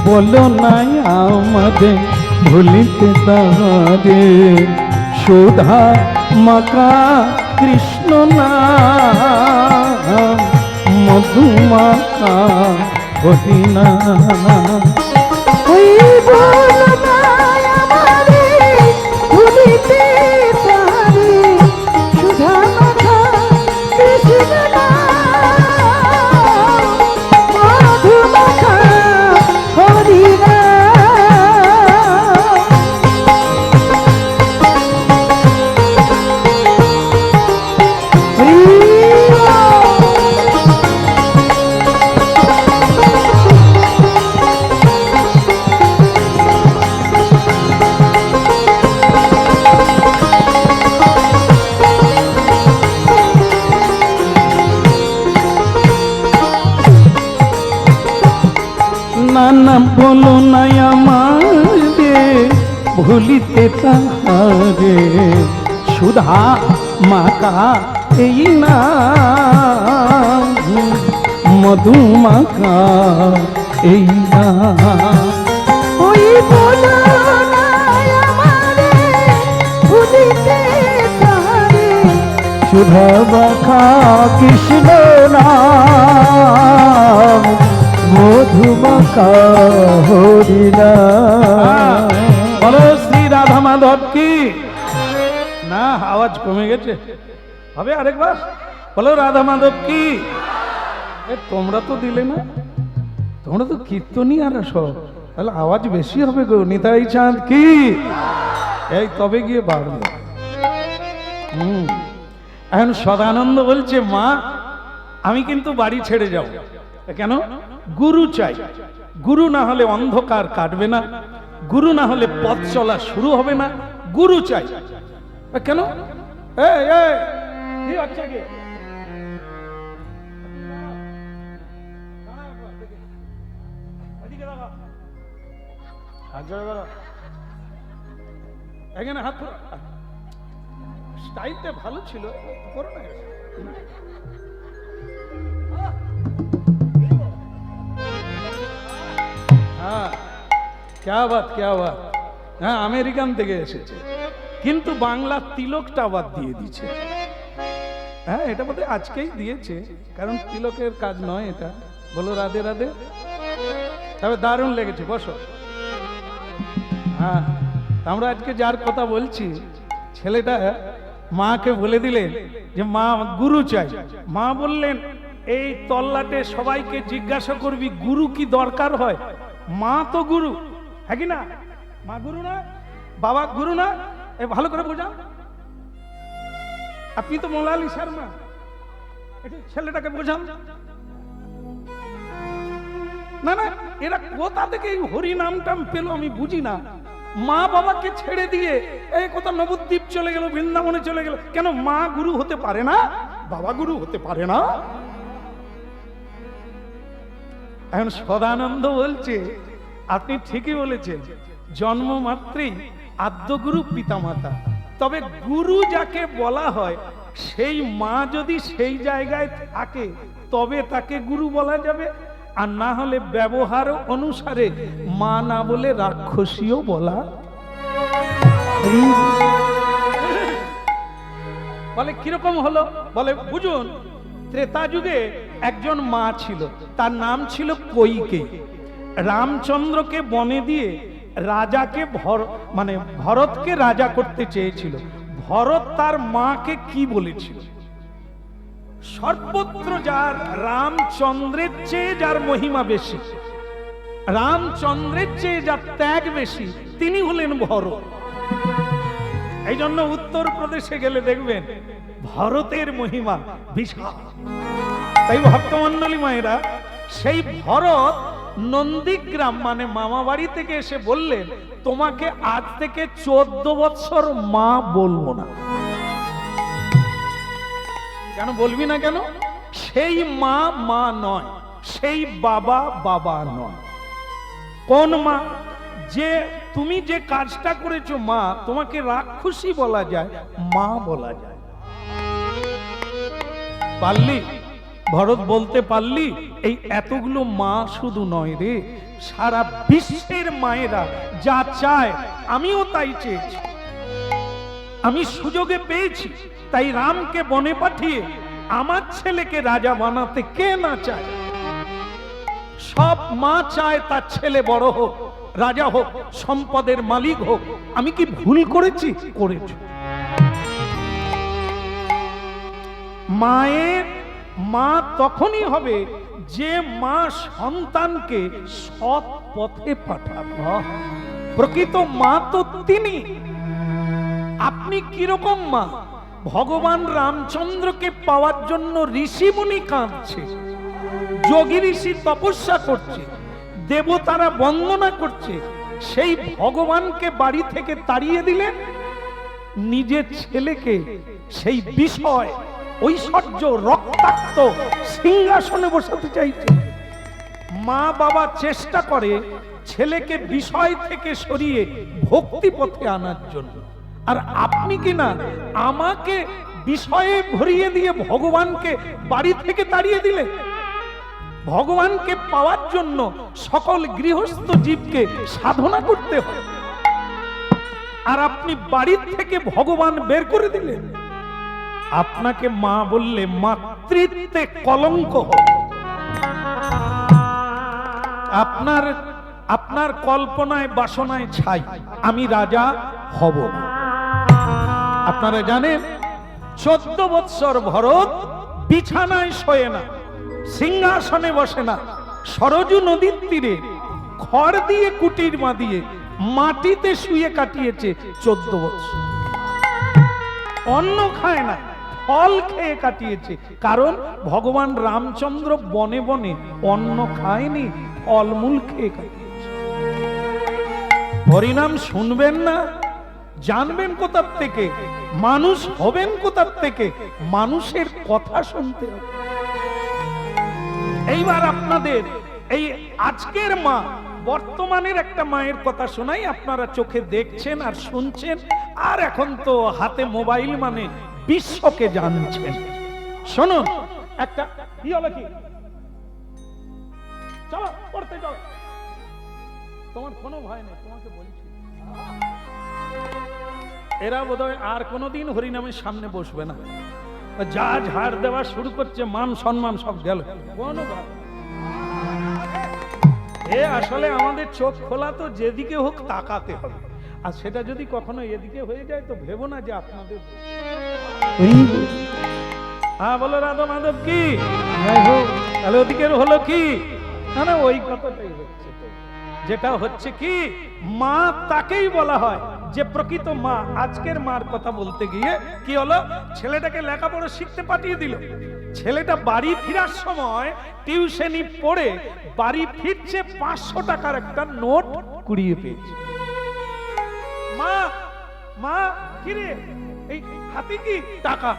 বলো নাই আমাদের ভুলিতে তাহারে, সুধা মাখা কৃষ্ণ না, মধু মাখা হরিনা। না বলো নাই আমারে ভুলিতে তাহারে, সুধা মাখা এই না, মধু মাখা এই না। ওই বলো নাই আমারে ভুলিতে তাহারে, সুধা মাখা কৃষ্ণ না, মধু মাখা হরিনা। বলো শ্রী রাধা মাধব কি না, আওয়াজ কমে গেছে, হবে আরেকবার বলো রাধা মাধব কি। তোমরা তো দিলে না, তোমরা তো কীর্তনই আর সব, তাহলে আওয়াজ বেশি হবে গো। নিতাই চাঁদ কি, এই তবে গিয়ে বাড়বে। এখন সদানন্দ বলছে মা আমি কিন্তু বাড়ি ছেড়ে যাব, কেন? গুরু চাই, গুরু না হলে অন্ধকার কাটবে না, গুরু না হলে পথ চলা শুরু হবে না, গুরু চাই। কেন? কি হচ্ছে কি? এখানে হাত স্টাইলটা ভালো ছিল, করো না। হ্যাঁ ক্যা বাত ক্যা বাত। হ্যাঁ আমেরিকান থেকে এসেছে, কিন্তু বাংলা তিলকটা আবার দিয়ে দিচ্ছে। হ্যাঁ এটা বোধহয় আজকেই দিয়েছে, কারণ তিলকের কাজ নয় এটা। বলো রাধে রাধে। তবে দারুণ লেগেছে, বসো। হ্যাঁ আমরা আজকে যার কথা বলছি, ছেলেটা মাকে বলে দিলেন যে মা গুরু চাই। মা বললেন এই তল্লাটে সবাইকে জিজ্ঞাসা করবি গুরু কি দরকার হয়? মা তো গুরু, হ্যাঁ কি না? মা গুরু না, বাবা গুরু না? এ ভালো করে বোঝান। আপনি তো মোলালি শর্মা, এটা ছেলেটাকে বোঝান। না না, এরা কোথা থেকে এই হরি নামটাম পেল আমি বুঝি না। মা বাবাকে ছেড়ে দিয়ে এই কোথা নবদ্বীপ চলে গেল, বৃন্দাবনে চলে গেল। কেন মা গুরু হতে পারে না? বাবা গুরু হতে পারে না? এখন সদানন্দ বলছে আপনি ঠিকই বলেছেন, জন্ম মাত্রেই আদ্যগুরু পিতামাতা। তবে গুরু যাকে বলা হয় সেই মা যদি সেই জায়গায় থাকে তবে তাকে গুরু বলা যাবে। আর না হলে ব্যবহার অনুসারে মা না বলে রাক্ষসীও বলা। বলে কিরকম হলো? বলে বুঝুন, ত্রেতা যুগে একজন মা ছিল, তার নাম ছিল কৈকেয়ী। রামচন্দ্রকে বনে দিয়ে রাজাকে ভরতকে রাজা করতে চেয়েছিল। ভরত তার মাকে কি বলেছিল? সর্বত্র যার রামচন্দ্রের চেয়ে যার মহিমা বেশি, রামচন্দ্রের চেয়ে যার ত্যাগ বেশি, তিনি হলেন ভরত। এই জন্য উত্তরপ্রদেশে গেলে দেখবেন ভরতের মহিমা বিশাল। তাই ভক্তমন্ডলী মায়েরা, সেই ভরত নন্দীগ্রাম মানে মামা বাড়ি থেকে এসে বললেন, তোমাকে আজ থেকে 14 বৎসর মা বলবো না। কেন বলবি না কেন? সেই মা মা নয়, সেই বাবা বাবা নয়। কোন মা? যে তুমি যে কাজটা করেছো মা, তোমাকে রাক্ষসী বলা যায়, মা বলা যায়। পারলি? ভরত বলতে পারলি? এই এতগুলো মা শুধু নয় রে, সারা বিশ্বের মায়েরা যা চায় আমিও তাই চেয়েছি। আমি সুযোগে পেয়েছি, তাই রামকে বনে পাঠিয়ে আমার ছেলেকে রাজা বানাতে কে না চায়? সব মা চায় তার ছেলে বড় হোক, রাজা হোক, সম্পদের মালিক হোক। আমি কি ভুল করেছি? করেছি। মায়ের মা তখনই হবে যে মা সন্তানকে সৎ পথে পাঠাবে। প্রকৃত মা তো তিনি। আপনি কিরকম মা? ভগবান রামচন্দ্রকে পাওয়ার জন্য ঋষি মুনি কাঁদছে, যোগী ঋষি তপস্যা করছে, দেবতারা বন্দনা করছে, সেই ভগবানকে বাড়ি থেকে তাড়িয়ে দিলেন, নিজের ছেলেকে সেই বিষয় ঐশ্বর্য রক্তাক্ত সিংহাসনে বসাতে চাইছে। মা বাবা চেষ্টা করে ছেলেকে বিষয় থেকে সরিয়ে ভক্তি পথে আনার জন্য, আর আপনি কিনা আমাকে বিষয়ে ভরিয়ে দিয়ে ভগবানকে বাড়ি থেকে তাড়িয়ে দিলেন। ভগবানকে পাওয়ার জন্য সকল গৃহস্থ জীবকে সাধনা করতে হয়, আর আপনি বাড়ির থেকে ভগবান বের করে দিলেন। আপনাকে মা বললে মাতৃত্বে কলঙ্ক হবে। আপনার কল্পনায় বাসনায় ছাই, আমি রাজা হব না। আপনারা জানেন 14 বৎসর ভরত বিছানায় শোয়ে না, সিংহাসনে বসে না, সরজু নদীর তীরে খড় দিয়ে কুটির বাঁধিয়ে মাটিতে শুয়ে কাটিয়েছে 14 বৎসর। অন্ন খায় না, ফল খেয়ে কাটিয়েছে। কারণ ভগবান রামচন্দ্র বনে বনে অন্ন খায়নি, ফলমূল খেয়ে কাটিয়েছে। পরিণাম শুনবেন না, জানবেন কোথা থেকে, মানুষ হবেন কোথা থেকে, মানুষের কথা শুনতে হবে। এইবার আপনাদের এই আজকের মা, বর্তমানের একটা মায়ের কথা শোনাই। আপনারা চোখে দেখছেন আর শুনছেন, আর এখন তো হাতে মোবাইল, মানে বিশ্বকে জানছেন। শুনুন একটা কি হলো, কি চলো পড়তে যাও, তোমার কোনো ভয় নেই, তোমাকে বলছি। এরা বোধহয় আর কোনোদিন হরিনামের সামনে বসবে না, যা ঝাড় দেওয়া শুরু করছে, মান সম্মান সব গেল। কোনো এ আসলে আমাদের চোখ খোলা তো যেদিকে হোক তাকাতে হবে, আর সেটা যদি কখনো এদিকে হয়ে যায় তো ভেবো না যে আপনাদের। হ্যাঁ বলো রাধা মাধব কি, তাহলে ওদিকের হলো কি? না ওই কথাটাই হচ্ছে। তো যেটা হচ্ছে কি, মা তাকেই বলা হয় যে প্রকৃত মা। আজকের মার কথা বলতে গিয়ে কি হলো, ছেলেটাকে লেখাপড়া শিখতে পাঠিয়ে দিল। ছেলেটা বাড়ি ফেরার সময় টিউশনি পড়ে বাড়ি ফিরছে, 500 টাকার একটা নোট কুড়িয়ে পেয়েছে। মা মা কিরে, এই হাতে কি টাকা,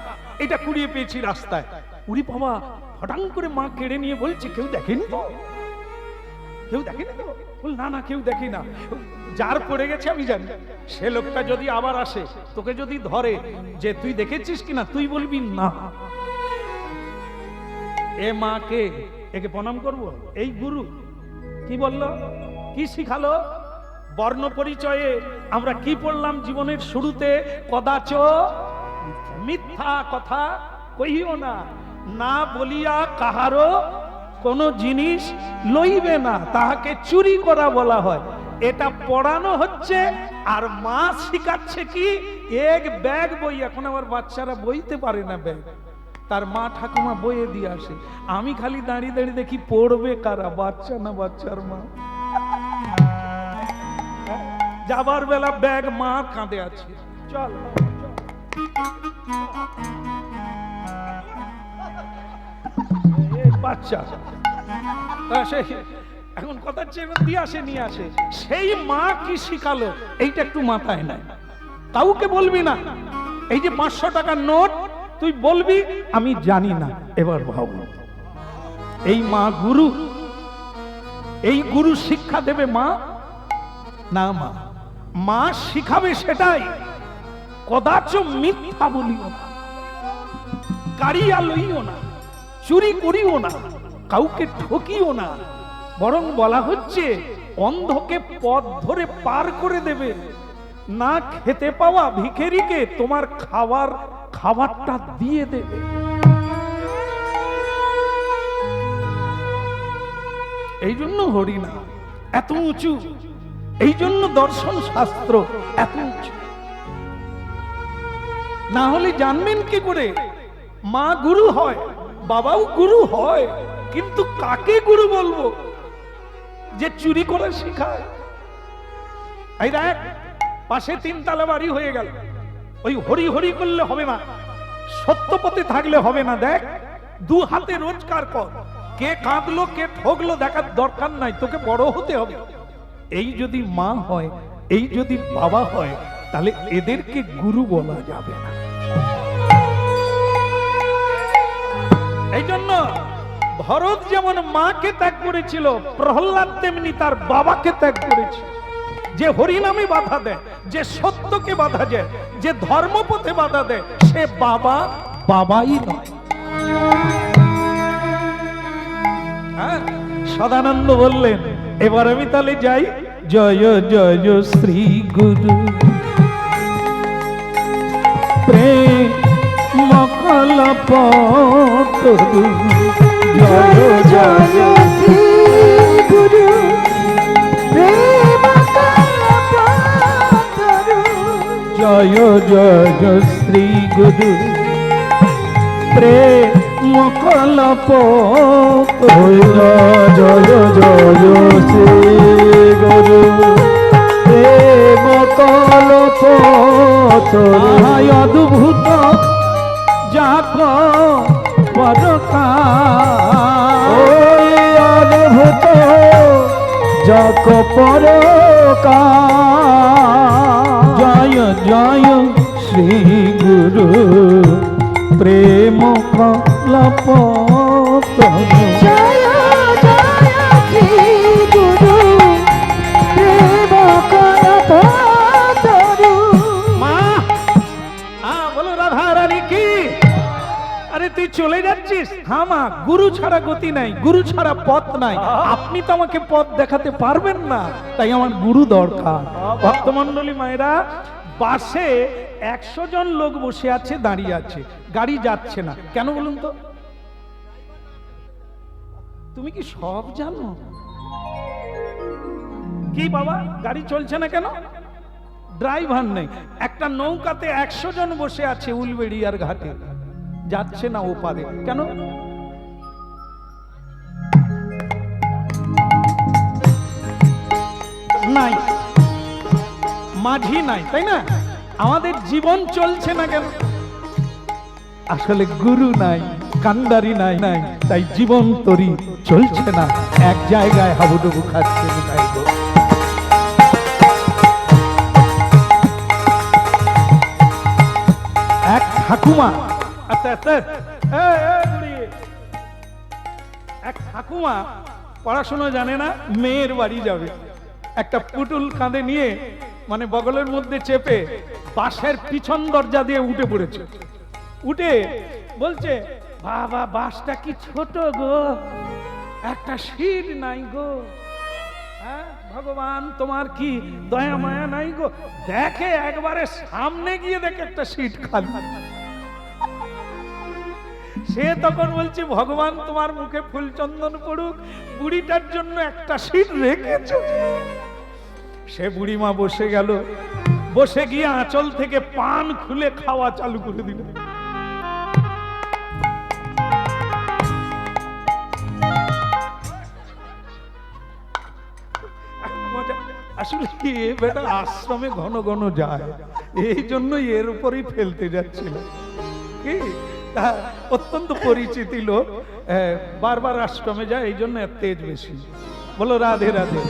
এটা কুড়িয়ে পেয়েছি রাস্তায়। উড়ি বাবা, হঠাৎ করে মা কেড়ে নিয়ে বলছে, কেউ দেখেনি তো, কেউ দেখেনি তো? বল না না, কেউ দেখি না, যার পড়ে গেছে আমি জানি। সে লোকটা যদি আবার আসে, তোকে যদি ধরে যে তুই দেখেছিস কিনা, তুই বলবি না। এ মাকে একে প্রণাম করব? এই গুরু কি বলল, কি শিখালো? বর্ণ পরিচয়ে আমরা কি পড়লাম জীবনের শুরুতে? কদাচ মিথ্যা কথা কহিও না, না বলিয়া কাহারো কোন জিনিস লইবে না, তাহাকে চুরি করা বলা হয়। এটা পড়ানো হচ্ছে, আর মা শিখাচ্ছে কি? এক ব্যাগ বই। এখন আবার বাচ্চারা বইতে পারে না ব্যাগ, তার মা ঠাকুমা বইয়ে দিয়ে আসে। আমি খালি দাঁড়িয়ে দাঁড়িয়ে দেখি পড়বে কারা, বাচ্চা না বাচ্চার মা। যাবার বেলা ব্যাগ মা কাঁদে আছে, চল বাচ্চা এখন কথা হচ্ছে দিয়ে আসে, নিয়ে আসে। সেই মা কি শিখালো এইটা একটু মাথায় নাই। কাউকে বলবি না এই যে 500 টাকার নোট, তুই বলবি আমি জানি না। এবার ভাব, এই মা গুরু, এই গুরু শিক্ষা দেবে মা না, মা শিখাবে সেটাই। কদাচ মিথ্যা বলিও না, কারিয়া লইও না, চুরি করিও না, কাউকে ঠকিও না। বরং বলা হচ্ছে অন্ধকে পথ ধরে পার করে দেবে, না খেতে পাওয়া ভিখারিকে তোমার খাবারটা দিয়ে দেবে। এই জন্য হরিনাম এত উঁচু, এই জন্য দর্শন শাস্ত্র এত উঁচু। না হলে জানবেন কি করে? মা গুরু হয়, বাবাও গুরু হয়, কিন্তু কাকে গুরু বলবো? যে চুরি করে শেখায়। এই দেখ, পাশে 3 তলা বাড়ি হয়ে গেল, ওই হরি হরি করলে হবে না, সত্য পথে থাকলে হবে না। দেখ, 2 হাতে রোজগার কর, কে কাঁদলো কে ঠকলো দেখার দরকার নাই, তোকে বড় হতে হবে। এই যদি মা হয়, এই যদি বাবা হয়, তাহলে এদেরকে গুরু বলা যাবে না। এই জন্য ভরত যেমন মাকে ত্যাগ করেছিল, প্রহ্লাদ তেমনি তার বাবাকে ত্যাগ করেছিল। যে হরিনামে বাধা দেয়, যে সত্যকে বাধা দেয়, যে ধর্মপথে বাধা দেয়, সে বাবাই নয়। হ্যাঁ, সদানন্দ বললেন, এবার আমি তাহলে যাই। জয় জয় শ্রী গুরু প্রেম কল্পতরু, জয় জয় শ্রী গুরু প্রেম কল্পতরু, জয় জয় শ্রী গুরু প্রেম কল্পতরু, জয় জয় শ্রী গুরু প্রেম কল্পতরু, অদ্ভুত যাক পরকার, অদ্ভুত যাক পরকার, জয় জয় শ্রী গুরু প্রেম কল্পতরু। জয় জয় শ্রী গুরু প্রেম কল্পতরু। মা, বলো রাধা রানী কি? আরে তুই চলে যাচ্ছিস? হ্যাঁ মা, গুরু ছাড়া গতি নাই, গুরু ছাড়া পথ নাই। আপনি তো আমাকে পথ দেখাতে পারবেন না, তাই আমার গুরু দরকার। ভক্তমণ্ডলী মায়েরা, বাসে 100 জন লোক বসে আছে, দাঁড়িয়ে আছে, গাড়ি যাচ্ছে না কেন বলুন তো? তুমি কি সব জানো? কি বাবা, গাড়ি চলছে না কেন? ড্রাইভার নেই। একটা নৌকাতে 100 জন বসে আছে উলবেড়িয়ার ঘাটে, যাচ্ছে না ওপারে কেন? নাই, মাঝি নাই, তাই না? আমাদের জীবন চলছে না কেন? আসলে গুরু নাই, কান্ডারি নাই, তাই জীবন তরি চলছে না, এক জায়গায় হাবুডুবু খাচ্ছে। এক ঠাকুমা, এক ঠাকুমা পড়াশোনা জানে না, মেয়ের বাড়ি যাবে, একটা পুতুল কাঁধে নিয়ে, মানে বগলের মধ্যে চেপে, বাসের পিছন দরজা দিয়ে উঠে পড়েছে। উঠে বলছে, বাবা বাসটা কি ছোট গো, একটা সিট নাই গো। হ্যাঁ, ভগবান তোমার কি দয়া মায়া নাই গো? দেখে একবারে সামনে গিয়ে দেখে একটা সিট খালি। সে তখন বলছে ভগবান তোমার মুখে ফুল চন্দন পড়ুক, বুড়িটার জন্য একটা সিট রেখেছো। সে বুড়িমা বসে গেল, বসে গিয়ে আঁচল থেকে পান খুলে খাওয়া চালু করে দিল। আসলে কি বেটা আশ্রমে ঘন ঘন যায়, এই জন্য এর উপরই ফেলতে যাচ্ছিল। কি তা অত্যন্ত পরিচিতি লোক, বারবার আশ্রমে যায়, এই জন্য এর তেজ বেশি। বলো রাধে রাধে।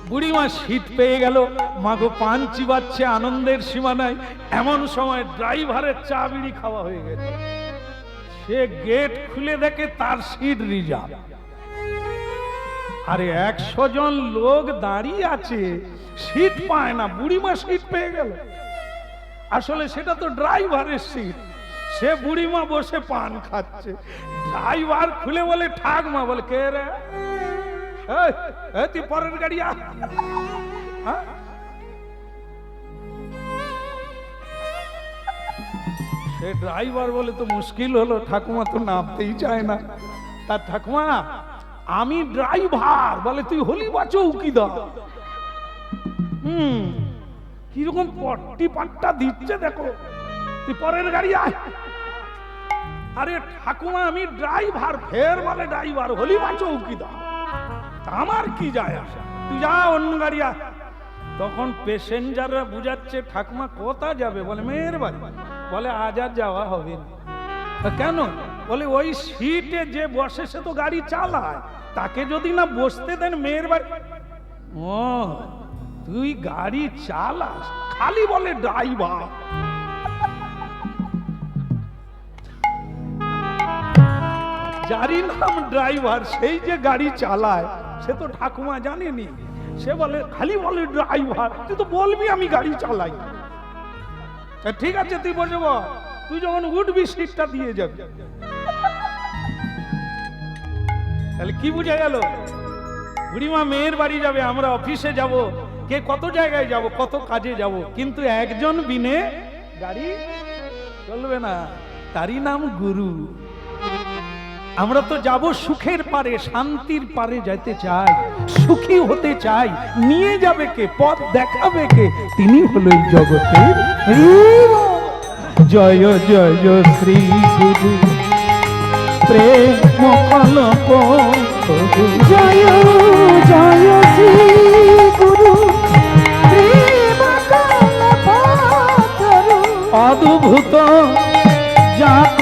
বুড়িমা শীত পেয়ে গেল, মাগো পান চিবাচ্ছে, আনন্দের সীমা নাই। এমন সময় ড্রাইভারের চা বিড়ি খাওয়া হয়ে গেছে। সে গেট খুলে দেখে তার সিট রিজার্ভ। আরে 100 জন লোক দাঁড়িয়ে আছে, সিট পায় না, বুড়িমা সিট পেয়ে গেল। আসলে সেটা তো ড্রাইভারের সিট। সে বুড়িমা বসে পান খাচ্ছে, ড্রাইভার খুলে বলে ঠাকমা, বলে কে রে? তুই পরের গাড়ি আ। সে ড্রাইভার বলে তো মুশকিল হলো, ঠাকুমা তো নামতেই চায় না। তার ঠাকুমা আমি ড্রাইভার, বলে তুই হলি বা চৌকিদার। কিরকম পট্টি পাট্টা দিচ্ছে দেখো, তুই পরের গাড়ি আয়। আরে ঠাকুমা আমি ড্রাইভার, ফের বলে ড্রাইভার, হলি বা চৌকিদার, আমার কি যায় আসা, তুই যা অন্য গাড়ি আয়। তখন প্যাসেঞ্জাররা বুঝাচ্ছে ঠাকুমা কোথা যাবে? বলে মেয়ের বাড়ি। বলে আজ আর যাওয়া হবে না। কেন? বলে ওই সিটে যে বসে সে তো গাড়ি চালায়, তাকে যদি না বসতে দেন মেয়ের বাড়ি। ও তুই গাড়ি চালাস, খালি বলে ড্রাইভার। যারই নাম ড্রাইভার, সেই যে গাড়ি চালায় সে তো ঠাকুমা জানেনি। সে বলে খালি বলে ড্রাইভার, তুই তো বলবি আমি গাড়ি চালাই। ঠিক আছে তুই বসে বল, তুই যখন উঠবি সিটটা দিয়ে যাবি। তাহলে কি বুঝা গেল? বুড়িমা মেয়ের বাড়ি যাবে, আমরা অফিসে যাব, কে কত জায়গায় যাব, কত কাজে যাব, কিন্তু একজন বিনে গাড়ি চলবে না, তারই নাম গুরু। আমরা তো যাব সুখের পারে, শান্তির পারে যেতে চাই, সুখী হতে চাই। নিয়ে যাবে কে, পথ দেখাবে কে? তিনি হলো এই জগতের জয় জয় শ্রী গুরু প্রেম কলপ। জয় জয় শ্রী গুরু প্রেম কলপ তরু। অদ্ভুত যাক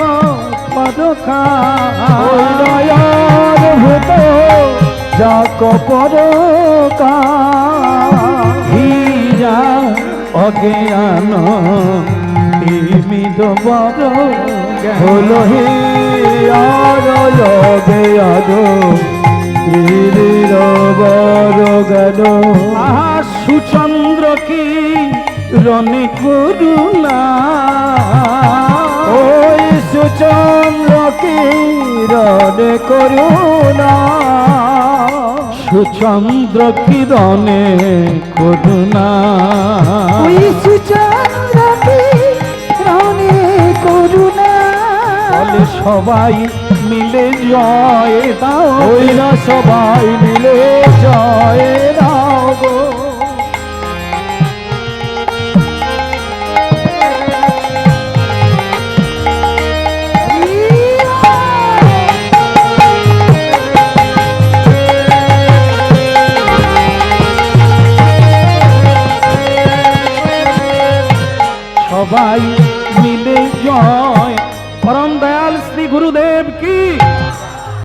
পরকা, অদ্ভুত যাক পরকা। হীরা অজ্ঞান তিমিদ বড় হলো হে আরো বড় আহা সুচন্দ্র কি রণে করুণা, ওই সুচন্দ্র কিরণ করুণা। সুচন্দ্র কিরণে করুণা, ওই সুচন্দ্র কিরণ করুণা। বলে সবাই মিলে জয় দাও, ওই না সবাই মিলে জয় দাও গো। সবাই মিলে জয়। পরম দয়াল শ্রী গুরুদেব কি